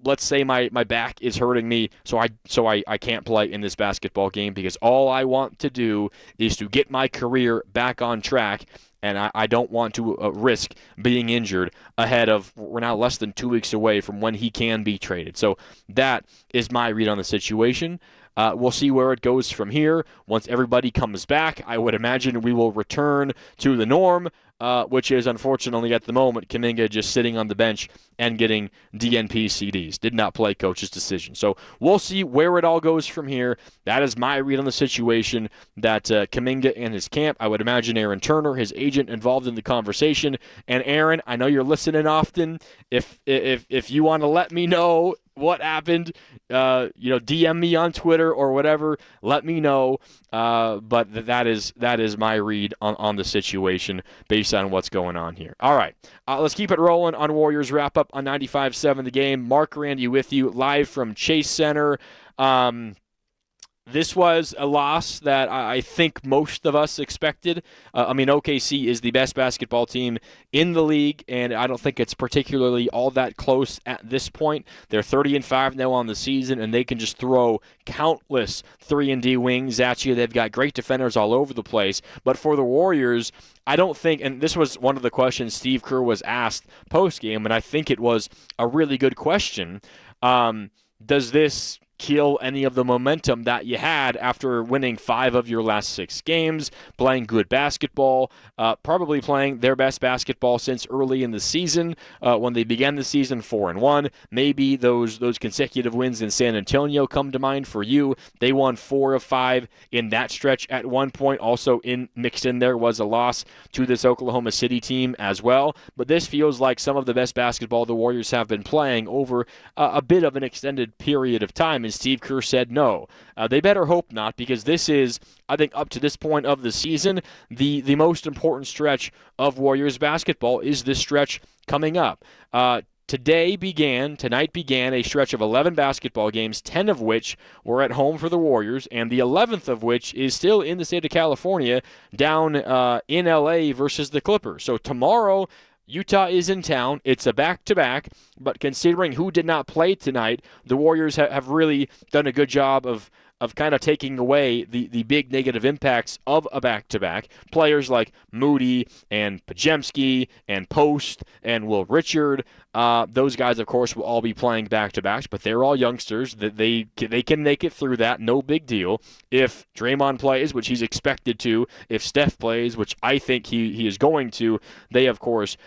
let's say my back is hurting me, so I can't play in this basketball game because all I want to do is to get my career back on track, and I don't want to risk being injured ahead of, we're now less than 2 weeks away from when he can be traded. So that is my read on the situation. We'll see where it goes from here. Once everybody comes back, I would imagine we will return to the norm, which is unfortunately at the moment Kuminga just sitting on the bench and getting DNP CDs. Did not play, coach's decision. So we'll see where it all goes from here. That is my read on the situation, that Kuminga and his camp, I would imagine Aaron Turner, his agent, involved in the conversation. And Aaron, I know you're listening often. If you want to let me know what happened, DM me on Twitter or whatever, let me know. But that is my read on the situation based on what's going on here. All right, let's keep it rolling on Warriors Wrap Up on 95.7 The Game. Mark Randy with you live from Chase Center. This was a loss that I think most of us expected. OKC is the best basketball team in the league, and I don't think it's particularly all that close at this point. They're 30-5 now on the season, and they can just throw countless 3-and-D wings at you. They've got great defenders all over the place. But for the Warriors, I don't think, and this was one of the questions Steve Kerr was asked post-game, and I think it was a really good question. Does this kill any of the momentum that you had after winning 5 of your last 6 games, playing good basketball, probably playing their best basketball since early in the season when they began the season 4-1. Maybe those consecutive wins in San Antonio come to mind for you. They won 4 of 5 in that stretch at one point. Also mixed in there was a loss to this Oklahoma City team as well. But this feels like some of the best basketball the Warriors have been playing over a bit of an extended period of time. And Steve Kerr said no. They better hope not, because this is, I think, up to this point of the season, the most important stretch of Warriors basketball is this stretch coming up. Tonight began a stretch of 11 basketball games, 10 of which were at home for the Warriors, and the 11th of which is still in the state of California, down in LA versus the Clippers. So tomorrow, Utah is in town. It's a back-to-back, but considering who did not play tonight, the Warriors have really done a good job of kind of taking away the big negative impacts of a back-to-back. Players like Moody and Podziemski and Post and Will Richard, those guys, of course, will all be playing back-to-backs, but they're all youngsters. They can make it through that, no big deal. If Draymond plays, which he's expected to, if Steph plays, which I think he is going to, they, of course,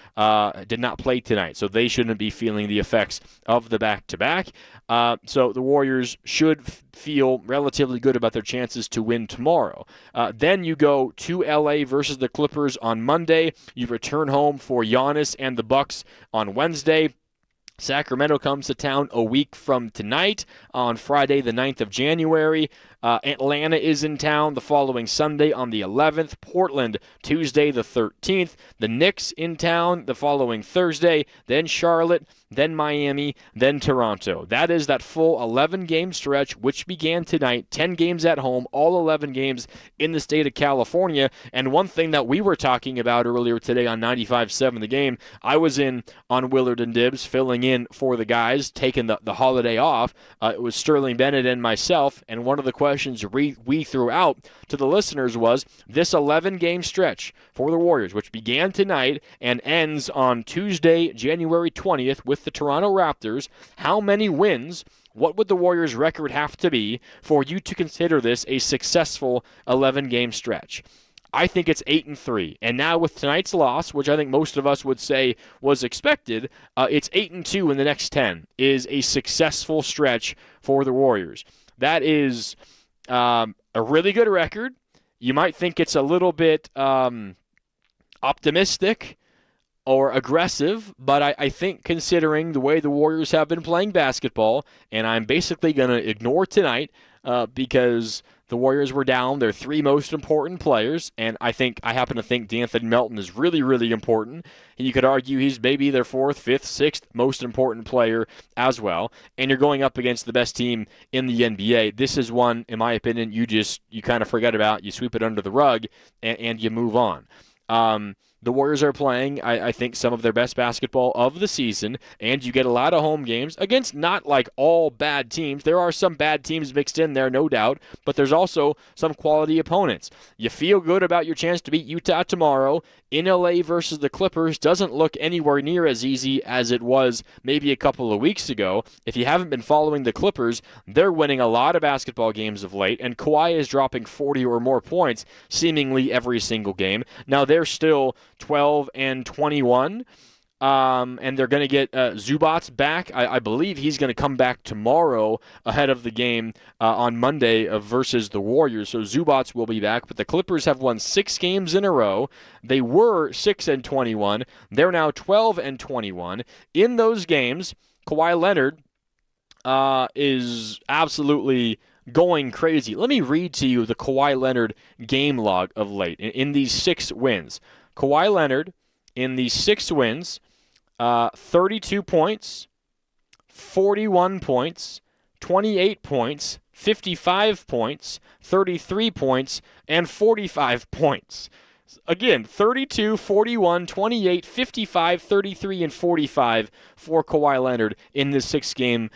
did not play tonight, so they shouldn't be feeling the effects of the back-to-back. So the Warriors should feel relatively good about their chances to win tomorrow. Then you go to LA versus the Clippers on Monday. You return home for Giannis and the Bucks on Wednesday. Sacramento comes to town a week from tonight on Friday, the 9th of January. Atlanta is in town the following Sunday on the 11th. Portland, Tuesday the 13th. The Knicks in town the following Thursday. Then Charlotte, then Miami, then Toronto. That is that full 11-game stretch, which began tonight. 10 games at home, all 11 games in the state of California. And one thing that we were talking about earlier today on 95.7 The Game, I was in on Willard and Dibbs, filling in for the guys, taking the holiday off. It was Sterling Bennett and myself, and one of the questions we threw out to the listeners was this 11-game stretch for the Warriors, which began tonight and ends on Tuesday, January 20th with the Toronto Raptors. How many wins? What would the Warriors' record have to be for you to consider this a successful 11-game stretch? I think it's 8-3. And now with tonight's loss, which I think most of us would say was expected, it's 8-2 in the next 10 is a successful stretch for the Warriors. That is a really good record. You might think it's a little bit optimistic or aggressive, but I think considering the way the Warriors have been playing basketball, and I'm basically going to ignore tonight because the Warriors were down their 3 most important players, and I happen to think D'Anthony Melton is really, really important. You could argue he's maybe their 4th, 5th, 6th most important player as well, and you're going up against the best team in the NBA. This is one, in my opinion, you kind of forget about, you sweep it under the rug, and you move on. The Warriors are playing, I think, some of their best basketball of the season, and you get a lot of home games against not like all bad teams. There are some bad teams mixed in there, no doubt, but there's also some quality opponents. You feel good about your chance to beat Utah tomorrow. In LA versus the Clippers doesn't look anywhere near as easy as it was maybe a couple of weeks ago. If you haven't been following the Clippers, they're winning a lot of basketball games of late, and Kawhi is dropping 40 or more points seemingly every single game. Now they're still 12-21, and they're going to get Zubats back. I believe he's going to come back tomorrow ahead of the game on Monday versus the Warriors. So Zubats will be back, but the Clippers have won 6 games in a row. They were 6-21. They're now 12-21. In those games, Kawhi Leonard is absolutely going crazy. Let me read to you the Kawhi Leonard game log of late in these 6 wins. Kawhi Leonard, in these 6 wins, 32 points, 41 points, 28 points, 55 points, 33 points, and 45 points. Again, 32, 41, 28, 55, 33, and 45 for Kawhi Leonard in this 6-game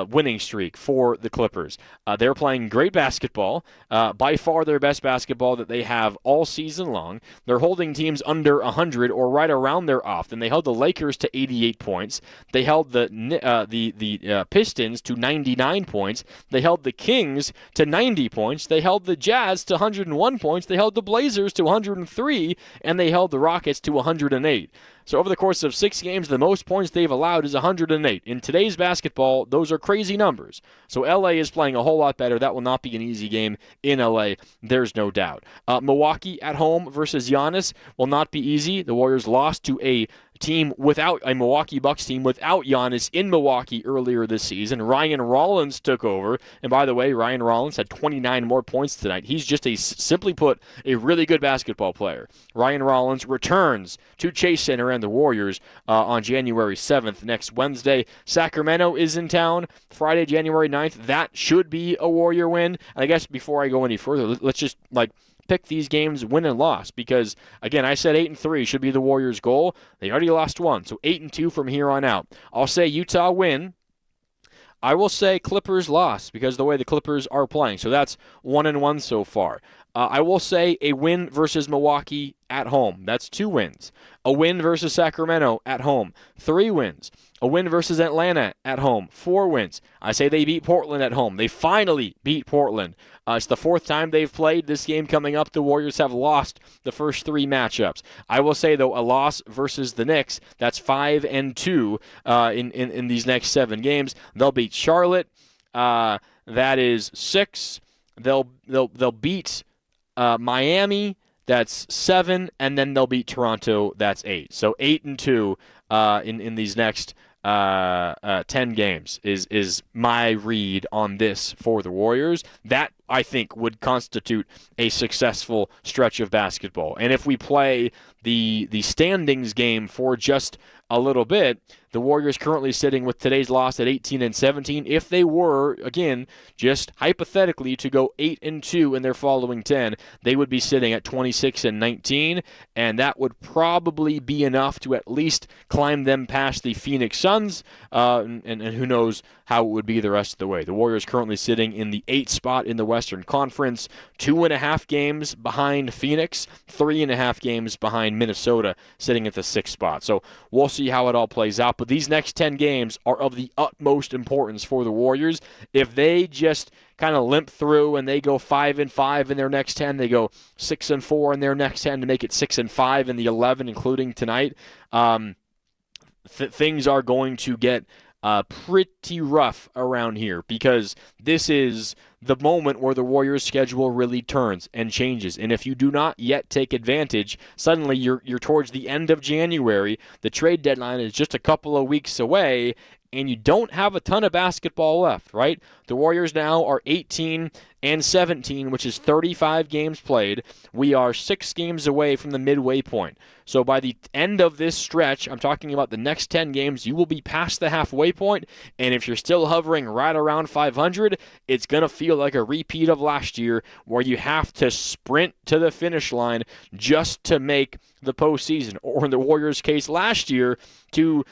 winning streak for the Clippers. They're playing great basketball, by far their best basketball that they have all season long. They're holding teams under 100 or right around their off. And they held the Lakers to 88 points. They held the Pistons to 99 points. They held the Kings to 90 points. They held the Jazz to 101 points. They held the Blazers to 103, and they held the Rockets to 108. So over the course of 6 games, the most points they've allowed is 108. In today's basketball, those are crazy numbers. So LA is playing a whole lot better. That will not be an easy game in LA. There's no doubt. Milwaukee at home versus Giannis will not be easy. The Warriors lost to a Milwaukee Bucks team without Giannis in Milwaukee earlier this season. Ryan Rollins took over. And by the way, Ryan Rollins had 29 more points tonight. He's just simply put, a really good basketball player. Ryan Rollins returns to Chase Center and the Warriors on January 7th, next Wednesday. Sacramento is in town Friday, January 9th. That should be a Warrior win. And I guess before I go any further, let's just pick these games win and loss, because again, I said 8-3 should be the Warriors' goal. They already lost one, so 8-2 from here on out. I'll say Utah win. I will say Clippers loss because of the way the Clippers are playing. So that's 1-1 so far. I will say a win versus Milwaukee at home. That's 2 wins. A win versus Sacramento at home. 3 wins. A win versus Atlanta at home. 4 wins. I say they beat Portland at home. They finally beat Portland. It's the 4th time they've played. This game coming up, the Warriors have lost the first 3 matchups. I will say, though, a loss versus the Knicks. That's 5-2 in these next 7 games. They'll beat Charlotte. That is 6. They'll beat Miami. That's 7, and then they'll beat Toronto. That's 8. So 8-2 in these next 10 games is my read on this for the Warriors. That, I think, would constitute a successful stretch of basketball. And if we play the standings game for just a little bit, the Warriors currently sitting with today's loss at 18-17. If they were, again, just hypothetically to go 8-2 in their following 10, they would be sitting at 26-19, and that would probably be enough to at least climb them past the Phoenix Suns, and who knows how it would be the rest of the way. The Warriors currently sitting in the 8th spot in the Western Conference, 2.5 games behind Phoenix, 3.5 games behind Minnesota, sitting at the 6th spot. So we'll see how it all plays out. But these next 10 games are of the utmost importance for the Warriors. If they just kind of limp through and they go 5-5 in their next 10, they go 6-4 in their next 10 to make it 6-5 in the 11, including tonight, things are going to get pretty rough around here, because this is the moment where the Warriors' schedule really turns and changes. And if you do not yet take advantage, suddenly you're towards the end of January. The trade deadline is just a couple of weeks away, and you don't have a ton of basketball left, right? The Warriors now are 18-17, which is 35 games played. We are 6 games away from the midway point. So by the end of this stretch, I'm talking about the next 10 games, you will be past the halfway point, and if you're still hovering right around 500, it's going to feel like a repeat of last year, where you have to sprint to the finish line just to make the postseason, or in the Warriors' case last year, to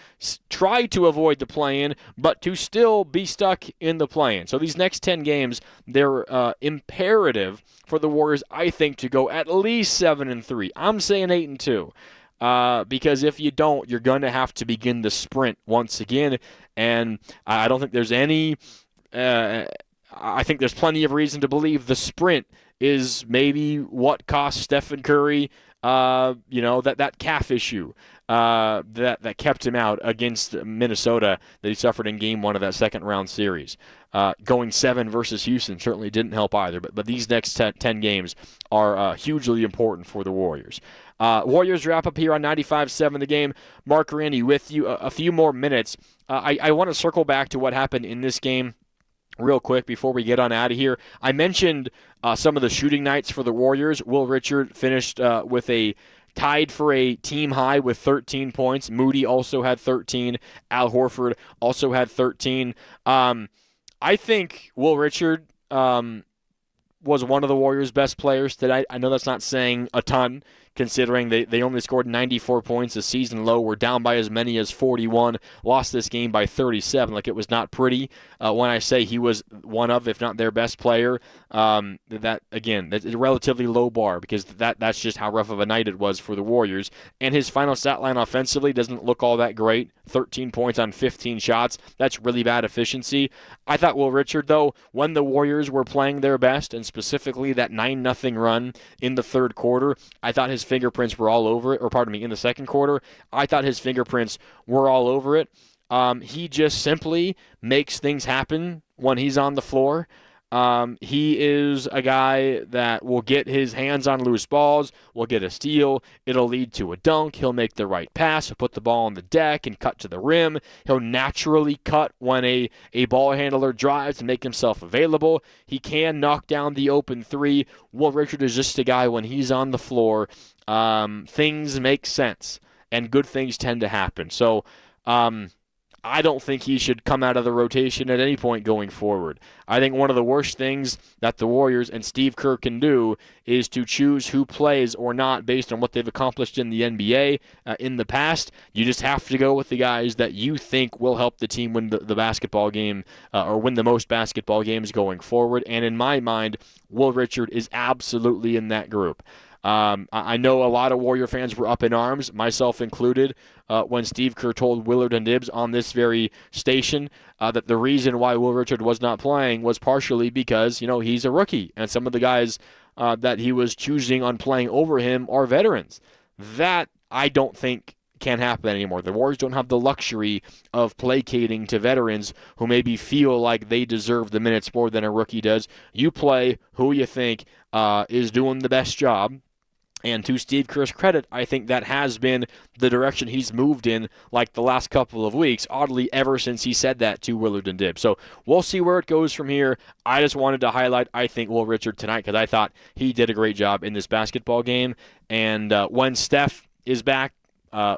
try to avoid the play-in, but to still be stuck in the play-in. So these next 10 games, they're imperative for the Warriors, I think, to go at least 7-3. I'm saying 8-2. Because if you don't, you're going to have to begin the sprint once again. And I don't think there's any... I think there's plenty of reason to believe the sprint is maybe what cost Stephen Curry, that calf issue that kept him out against Minnesota that he suffered in Game 1 of that second-round series. Going 7 versus Houston certainly didn't help either, but these next 10 games are hugely important for the Warriors. Warriors wrap up here on 95.7 The Game. Mark Randy with you. A few more minutes. I want to circle back to what happened in this game real quick before we get on out of here. I mentioned some of the shooting nights for the Warriors. Will Richard finished with tied for a team high with 13 points. Moody also had 13. Al Horford also had 13. I think Will Richard was one of the Warriors' best players today. I know that's not saying a ton, considering they only scored 94 points, a season low. Were down by as many as 41, lost this game by 37. Like, it was not pretty. When I say he was one of, if not their best player, that's a relatively low bar, because that's just how rough of a night it was for the Warriors. And his final stat line offensively doesn't look all that great. 13 points on 15 shots. That's really bad efficiency. I thought Will Richard, though, when the Warriors were playing their best, and specifically that 9-0 run in the third quarter, I thought his fingerprints were all over it. Or pardon me, in the second quarter, I thought his fingerprints were all over it. He just simply makes things happen when he's on the floor. He is a guy that will get his hands on loose balls, will get a steal, it'll lead to a dunk, he'll make the right pass, he'll put the ball on the deck and cut to the rim, he'll naturally cut when a ball handler drives and make himself available, he can knock down the open three. Will Richard is just a guy, when he's on the floor, things make sense, and good things tend to happen. So, I don't think he should come out of the rotation at any point going forward. I think one of the worst things that the Warriors and Steve Kerr can do is to choose who plays or not based on what they've accomplished in the NBA in the past. You just have to go with the guys that you think will help the team win the basketball game or win the most basketball games going forward. And in my mind, Will Richard is absolutely in that group. I know a lot of Warrior fans were up in arms, myself included, when Steve Kerr told Willard and Dibs on this very station that the reason why Will Richard was not playing was partially because, he's a rookie, and some of the guys that he was choosing on playing over him are veterans. That, I don't think, can happen anymore. The Warriors don't have the luxury of placating to veterans who maybe feel like they deserve the minutes more than a rookie does. You play who you think is doing the best job. And to Steve Kerr's credit, I think that has been the direction he's moved in like the last couple of weeks, oddly ever since he said that to Willard and Dibs. So we'll see where it goes from here. I just wanted to highlight, I think, Will Richard tonight, because I thought he did a great job in this basketball game. And when Steph is back,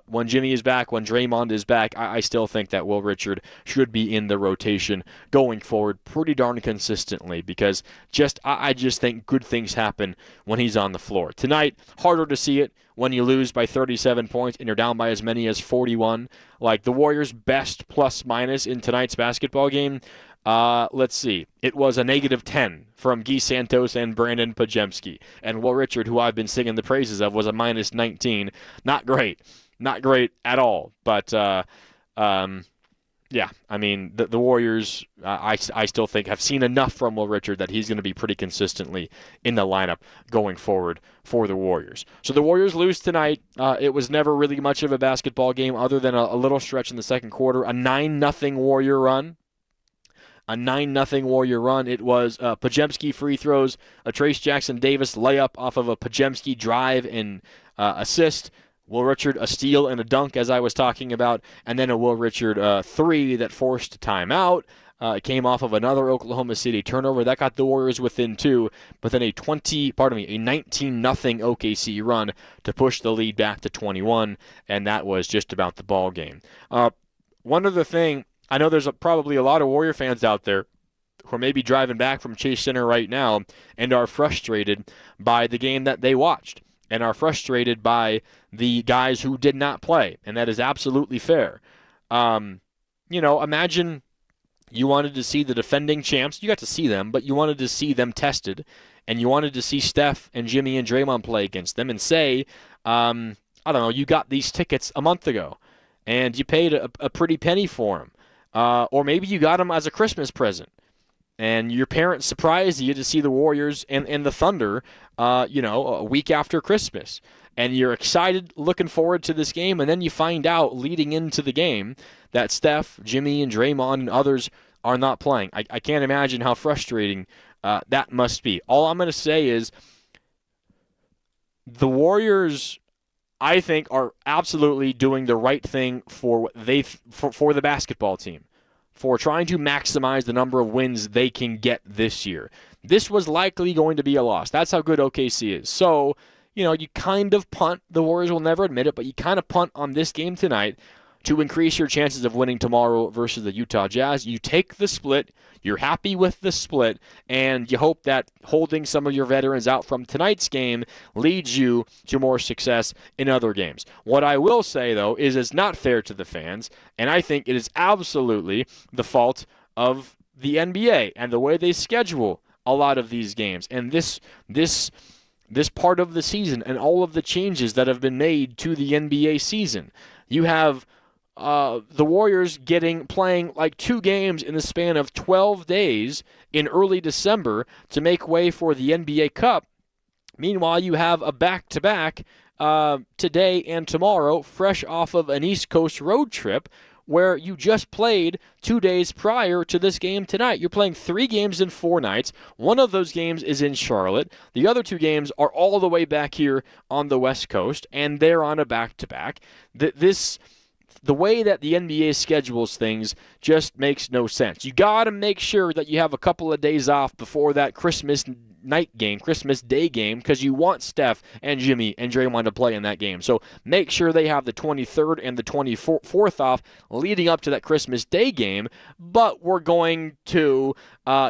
when Jimmy is back, when Draymond is back, I still think that Will Richard should be in the rotation going forward pretty darn consistently, because I just think good things happen when he's on the floor. Tonight, harder to see it when you lose by 37 points and you're down by as many as 41. Like, the Warriors' best plus-minus in tonight's basketball game, let's see. It was a -10 from Guy Santos and Brandon Podziemski. And Will Richard, who I've been singing the praises of, was a -19. Not great. Not great at all. But, yeah, I mean, the Warriors, I still think, have seen enough from Will Richard that he's going to be pretty consistently in the lineup going forward for the Warriors. So the Warriors lose tonight. It was never really much of a basketball game other than a little stretch in the second quarter, a 9-0 Warrior run. A 9-0 Warrior run. It was Podziemski free throws, a Trace Jackson Davis layup off of a Podziemski drive and assist. Will Richard a steal and a dunk, as I was talking about, and then a Will Richard three that forced a timeout. It came off of another Oklahoma City turnover. That got the Warriors within 2, but then a 19-0 OKC run to push the lead back to 21, and that was just about the ball game. One other thing, I know there's probably a lot of Warrior fans out there who are maybe driving back from Chase Center right now and are frustrated by the game that they watched and are frustrated by the guys who did not play, and that is absolutely fair. Imagine you wanted to see the defending champs. You got to see them, but you wanted to see them tested, and you wanted to see Steph and Jimmy and Draymond play against them and say, I don't know, you got these tickets a month ago, and you paid a pretty penny for them. Or maybe you got them as a Christmas present, and your parents surprised you to see the Warriors and the Thunder, a week after Christmas. And you're excited, looking forward to this game, and then you find out leading into the game that Steph, Jimmy, and Draymond and others are not playing. I can't imagine how frustrating that must be. All I'm going to say is the Warriors, I think, are absolutely doing the right thing for the basketball team, for trying to maximize the number of wins they can get this year. This was likely going to be a loss. That's how good OKC is. So, you kind of punt. The Warriors will never admit it, but you kind of punt on this game tonight to increase your chances of winning tomorrow versus the Utah Jazz, you take the split. You're happy with the split, and you hope that holding some of your veterans out from tonight's game leads you to more success in other games. What I will say, though, is it's not fair to the fans, and I think it is absolutely the fault of the NBA and the way they schedule a lot of these games. And this part of the season and all of the changes that have been made to the NBA season. You have the Warriors playing like 2 games in the span of 12 days in early December to make way for the NBA Cup. Meanwhile, you have a back-to-back today and tomorrow, fresh off of an East Coast road trip, where you just played 2 days prior to this game tonight. You're playing 3 games in 4 nights. One of those games is in Charlotte. The other 2 games are all the way back here on the West Coast, and they're on a back-to-back. The way that the NBA schedules things just makes no sense. You got to make sure that you have a couple of days off before that Christmas Day game, because you want Steph and Jimmy and Draymond to play in that game. So make sure they have the 23rd and the 24th off leading up to that Christmas Day game, but we're going to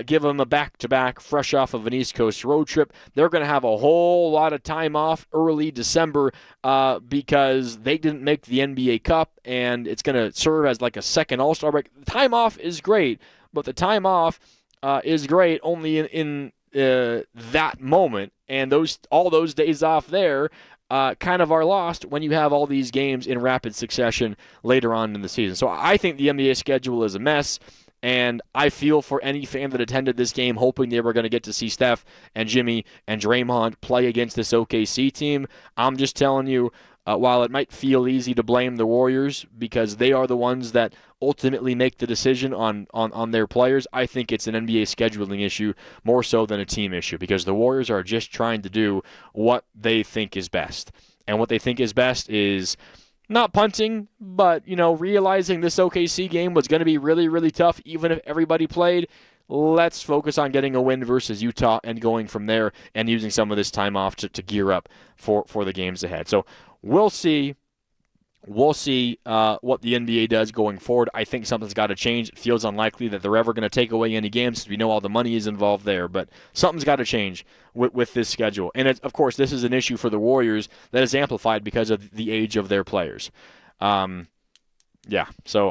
give them a back-to-back fresh off of an East Coast road trip. They're going to have a whole lot of time off early December because they didn't make the NBA Cup, and it's going to serve as like a second All-Star break. The time off is great, but the time off is great only in that moment, and all those days off there kind of are lost when you have all these games in rapid succession later on in the season. So I think the NBA schedule is a mess, and I feel for any fan that attended this game hoping they were going to get to see Steph and Jimmy and Draymond play against this OKC team. I'm just telling you, while it might feel easy to blame the Warriors because they are the ones that ultimately make the decision on their players, I think it's an NBA scheduling issue more so than a team issue, because the Warriors are just trying to do what they think is best. And what they think is best is not punting, but realizing this OKC game was going to be really, really tough even if everybody played. Let's focus on getting a win versus Utah and going from there and using some of this time off to gear up for the games ahead. So we'll see. We'll see what the NBA does going forward. I think something's got to change. It feels unlikely that they're ever going to take away any games because we know all the money is involved there. But something's got to change with this schedule. And, of course, this is an issue for the Warriors that is amplified because of the age of their players. So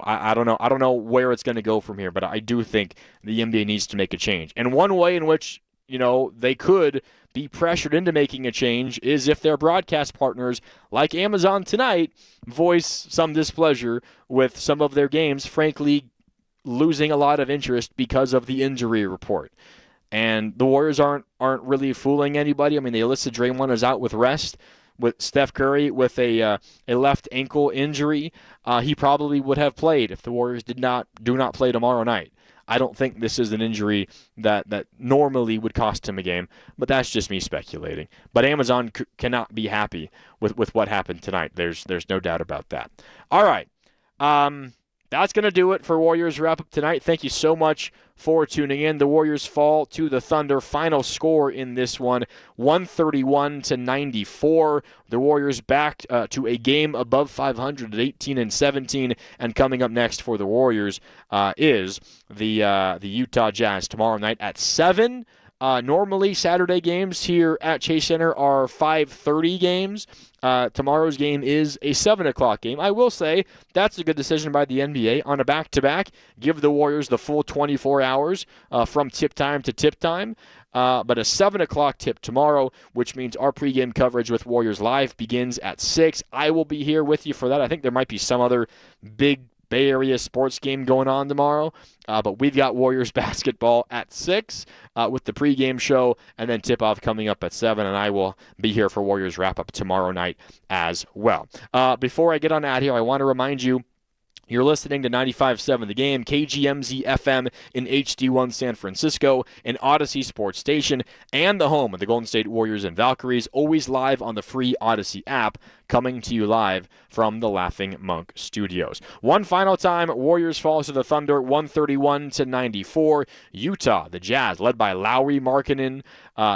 I don't know. I don't know where it's going to go from here, but I do think the NBA needs to make a change. And one way in which they could be pressured into making a change is if their broadcast partners, like Amazon tonight, voice some displeasure with some of their games, frankly losing a lot of interest because of the injury report. And the Warriors aren't really fooling anybody. I mean, they listed Draymond as out with rest, with Steph Curry with a left ankle injury. He probably would have played if the Warriors do not play tomorrow night. I don't think this is an injury that normally would cost him a game, but that's just me speculating. But Amazon cannot be happy with what happened tonight. There's no doubt about that. All right. That's going to do it for Warriors Wrap-Up tonight. Thank you so much for tuning in. The Warriors fall to the Thunder. Final score in this one, 131-94. The Warriors back to a game above 500 at 18-17. And coming up next for the Warriors is the Utah Jazz tomorrow night at 7. Normally, Saturday games here at Chase Center are 5:30 games. Tomorrow's game is a 7 o'clock game. I will say that's a good decision by the NBA on a back-to-back. Give the Warriors the full 24 hours from tip time to tip time. But a 7 o'clock tip tomorrow, which means our pregame coverage with Warriors Live begins at 6. I will be here with you for that. I think there might be some other big Bay Area sports game going on tomorrow, but we've got Warriors basketball at 6 with the pregame show, and then tip-off coming up at 7, and I will be here for Warriors Wrap-Up tomorrow night as well. Before I get on out here, I want to remind you, you're listening to 95.7 The Game, KGMZ FM in HD1 San Francisco, an Odyssey Sports Station, and the home of the Golden State Warriors and Valkyries, always live on the free Odyssey app. coming to you live from the Laughing Monk Studios. One final time, Warriors falls to the Thunder 131-94. Utah, the Jazz, led by Lauri Markkanen.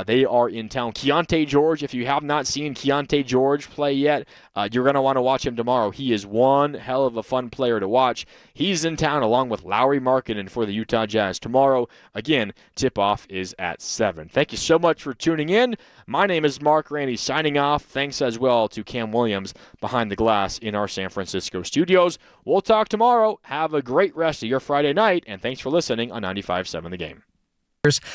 They are in town. Keontae George, if you have not seen Keontae George play yet, you're going to want to watch him tomorrow. He is one hell of a fun player to watch. He's in town along with Lauri Markkanen for the Utah Jazz tomorrow. Again, tip-off is at 7. Thank you so much for tuning in. My name is Mark Randy signing off. Thanks as well to Cam Williams behind the glass in our San Francisco studios. We'll talk tomorrow. Have a great rest of your Friday night, and thanks for listening on 95.7 The Game.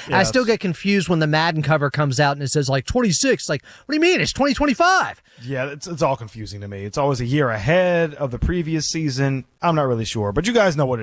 I still get confused when the Madden cover comes out and it says like 26. Like, what do you mean? It's 2025. Yeah, it's all confusing to me. It's always a year ahead of the previous season. I'm not really sure, but you guys know what it is.